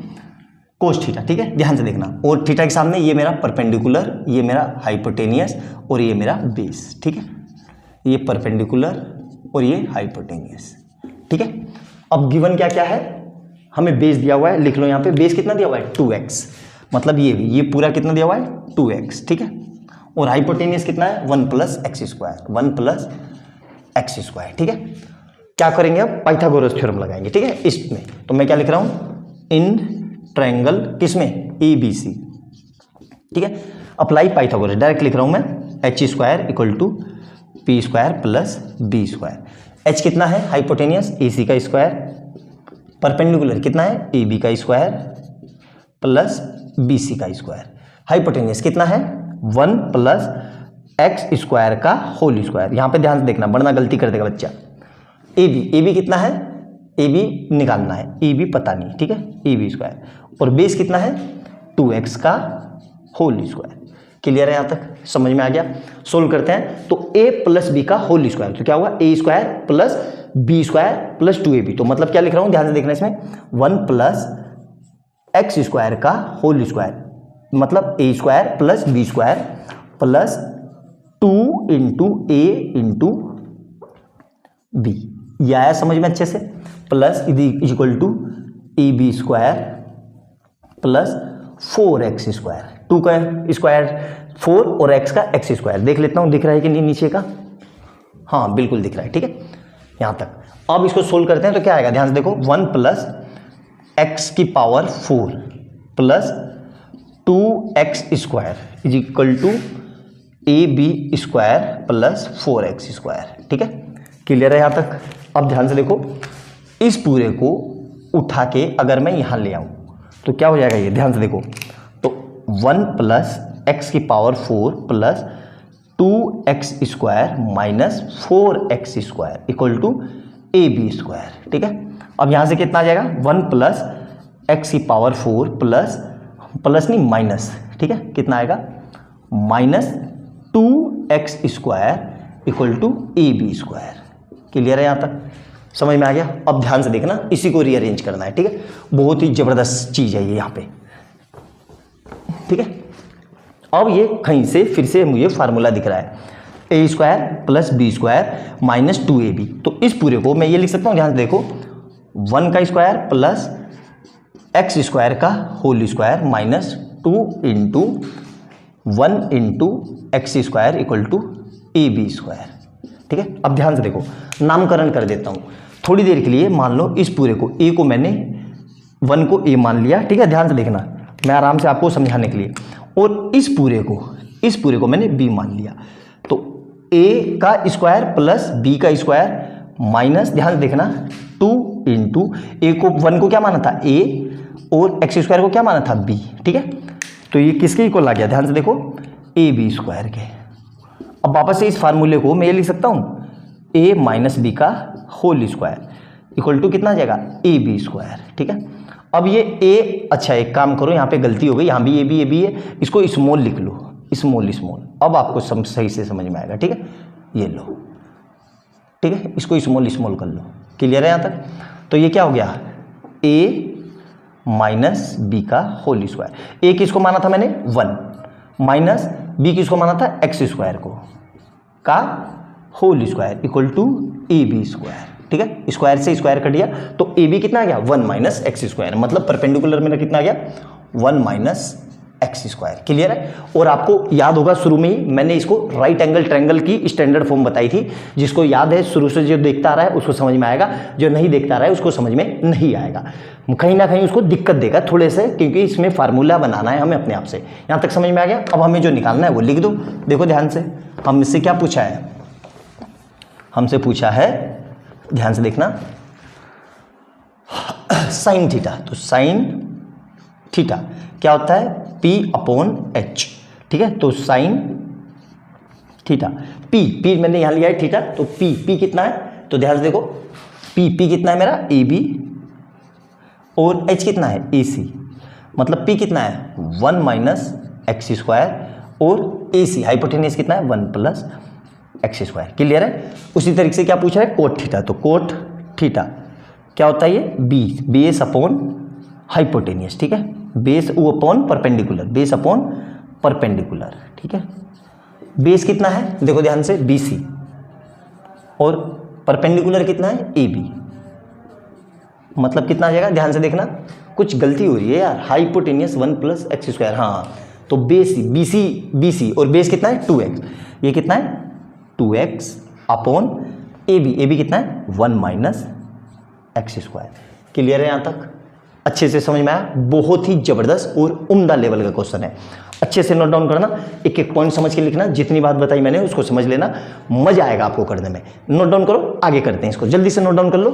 कोस थीटा। ठीक है, ध्यान से देखना, और थीटा के सामने ये मेरा परपेंडिकुलर, ये मेरा हाइपोटेनियस, और ये मेरा बेस। ठीक है, ये परपेंडिकुलर और ये हाइपोटेनियस। ठीक है, अब गिवन क्या क्या है, हमें बेस दिया हुआ है, लिख लो यहाँ पे बेस कितना दिया हुआ है 2x, मतलब ये पूरा कितना दिया हुआ है 2x। ठीक है, और हाइपोटेनियस कितना है 1 plus x square, 1 plus x square. ठीक है, क्या करेंगे अब, पाइथागोरस थ्योरम लगाएंगे। ठीक है, इसमें तो मैं क्या लिख रहा हूं, इन ट्रायंगल किसमें, ABC। ठीक है, अप्लाई पाइथागोरस, डायरेक्ट लिख रहा हूं मैं, h square equal to P square plus B square. h कितना है हाइपोटेनियस, AC का स्क्वायर, परपेंडिकुलर कितना है AB का स्क्वायर प्लस BC का स्क्वायर, हाइपोटेनियस कितना है 1 प्लस एक्स स्क्वायर का होल स्क्वायर। यहां पे ध्यान से देखना, वरना गलती कर देगा बच्चा। AB कितना है, AB निकालना है, AB पता नहीं। ठीक है, AB स्क्वायर, और बेस कितना है 2x का होल स्क्वायर। क्लियर है, यहां तक समझ में आ गया। सोल्व करते हैं, तो a प्लस बी का होल स्क्वायर, तो क्या होगा a square plus B square plus 2ab। तो मतलब क्या लिख रहा हूं, ध्यान से देखना, इसमें 1 प्लस एक्स स्क्वायर का होल स्क्वायर, मतलब a square plus B square plus 2 into a into b. ये आया समझ में अच्छे से, plus equal to a b square plus 4x square, 2 का स्क्वायर 4 और x का x स्क्वायर। देख लेता हूं दिख रहा है कि नहीं नीचे का, हाँ बिल्कुल दिख रहा है। ठीक है, यहां तक। अब इसको सोल्व करते हैं तो क्या आएगा, ध्यान से देखो, 1 प्लस एक्स की power 4 plus 2x square is equal to a b square plus 4x square. ठीक है, क्लियर है यहां तक। अब ध्यान से देखो, इस पूरे को उठा के अगर मैं यहां ले आऊं तो क्या हो जाएगा, ये ध्यान से देखो, तो 1 प्लस एक्स की power 4 plus 2x² minus 4x² equal to AB²। ठीक है, अब यहाँ से कितना आ जाएगा 1 प्लस एक्स की पावर 4 प्लस नहीं माइनस, ठीक है, कितना आएगा minus 2x² equal to AB²। Clear है यहाँ तक, समझ में आ गया। अब ध्यान से देखना, इसी को रीअरेंज करना है। ठीक है, बहुत ही जबरदस्त चीज है ये यहाँ पे। ठीक है, अब ये कहीं से फिर से मुझे फार्मूला दिख रहा है a² plus b² minus 2ab। तो इस पूरे को मैं ये लिख सकता हूँ, ध्यान से देखो, 1 का स्क्वायर प्लस x² का whole square minus 2 into 1 into x² equal to ab²। ठीक है, अब ध्यान से देखो, नामकरण कर देता हूँ थोड़ी देर के लिए। मान लो इस पूरे को a को मैंने 1 को a मान लिया। ठीक है, ध्यान से देखना, मैं आराम से आपको समझाने के लिए। और इस पूरे को मैंने b मान लिया। तो a का स्क्वायर प्लस b का स्क्वायर माइनस, ध्यान से देखना, 2 इंटू a को 1 को क्या माना था a और x² को क्या माना था b। ठीक है, तो ये किसके इक्वल आ गया, ध्यान से देखो, ab² के। अब वापस से इस फार्मूले को मैं ये लिख सकता हूँ a माइनस बी का होल स्क्वायर इक्वल टू कितना आ जाएगा ab²। ठीक है, अब ये a, अच्छा एक काम करो, यहाँ पे गलती हो गई, यहाँ भी ab है, इसको स्मॉल लिख लो, स्मॉल। अब आपको सही से समझ में आएगा। ठीक है, ये लो, ठीक है, इसको स्मॉल कर लो। क्लियर है यहाँ तक। तो ये क्या हो गया a माइनस बी का होल स्क्वायर। a किसको माना था मैंने 1 माइनस b किसको माना था x² को का whole square equal to ab²। ठीक है, स्क्वायर से स्क्वायर कट गया तो ab कितना आ गया 1 माइनस x², मतलब परपेंडिकुलर मेरा कितना आ गया 1 माइनस x²। क्लियर है। और आपको याद होगा शुरू में ही मैंने इसको राइट एंगल ट्रायंगल की स्टैंडर्ड फॉर्म बताई थी। जिसको याद है शुरू से जो देखता आ रहा है उसको समझ में आएगा, जो नहीं देखता आ रहा है उसको समझ में नहीं आएगा, कहीं ना कहीं उसको दिक्कत देगा थोड़े से, क्योंकि इसमें फार्मूला बनाना है हमें अपने आप से। यहाँ तक समझ में आ गया। अब हमें जो निकालना है वो लिख दो। देखो ध्यान से, हमसे क्या पूछा है, हमसे पूछा है, ध्यान से देखना, साइन थीटा। तो साइन थीटा क्या होता है P/H। ठीक है, तो साइन थीटा P मैंने यहां लिया है थीटा, तो P कितना है, तो ध्यान से देखो, P कितना है मेरा AB और H कितना है AC, मतलब P कितना है 1 माइनस x² और AC हाइपोटेन्यूस कितना है 1 प्लस x²। क्लियर है। उसी तरीके से क्या पूछा है कोट थीटा, तो कोट थीटा क्या होता है ये बेस अपॉन हाइपोटेन्यूस। ठीक है, बेस वो upon perpendicular, base upon perpendicular. ठीक है, बेस कितना है देखो ध्यान से BC और परपेंडिकुलर कितना है AB, मतलब कितना आ जाएगा, ध्यान से देखना, कुछ गलती हो रही है यार, हाइपोटेन्यूस 1 प्लस x²। हाँ, तो बेस BC और बेस कितना है 2x, ये कितना है 2x अपॉन AB कितना है 1 माइनस x²। क्लियर है यहाँ तक, अच्छे से समझ में आया। बहुत ही जबरदस्त और उम्दा लेवल का क्वेश्चन है। अच्छे से नोट डाउन करना, एक एक पॉइंट समझ के लिखना, जितनी बात बताई मैंने उसको समझ लेना, मजा आएगा आपको करने में। नोट डाउन करो, आगे करते हैं इसको, जल्दी से नोट डाउन कर लो।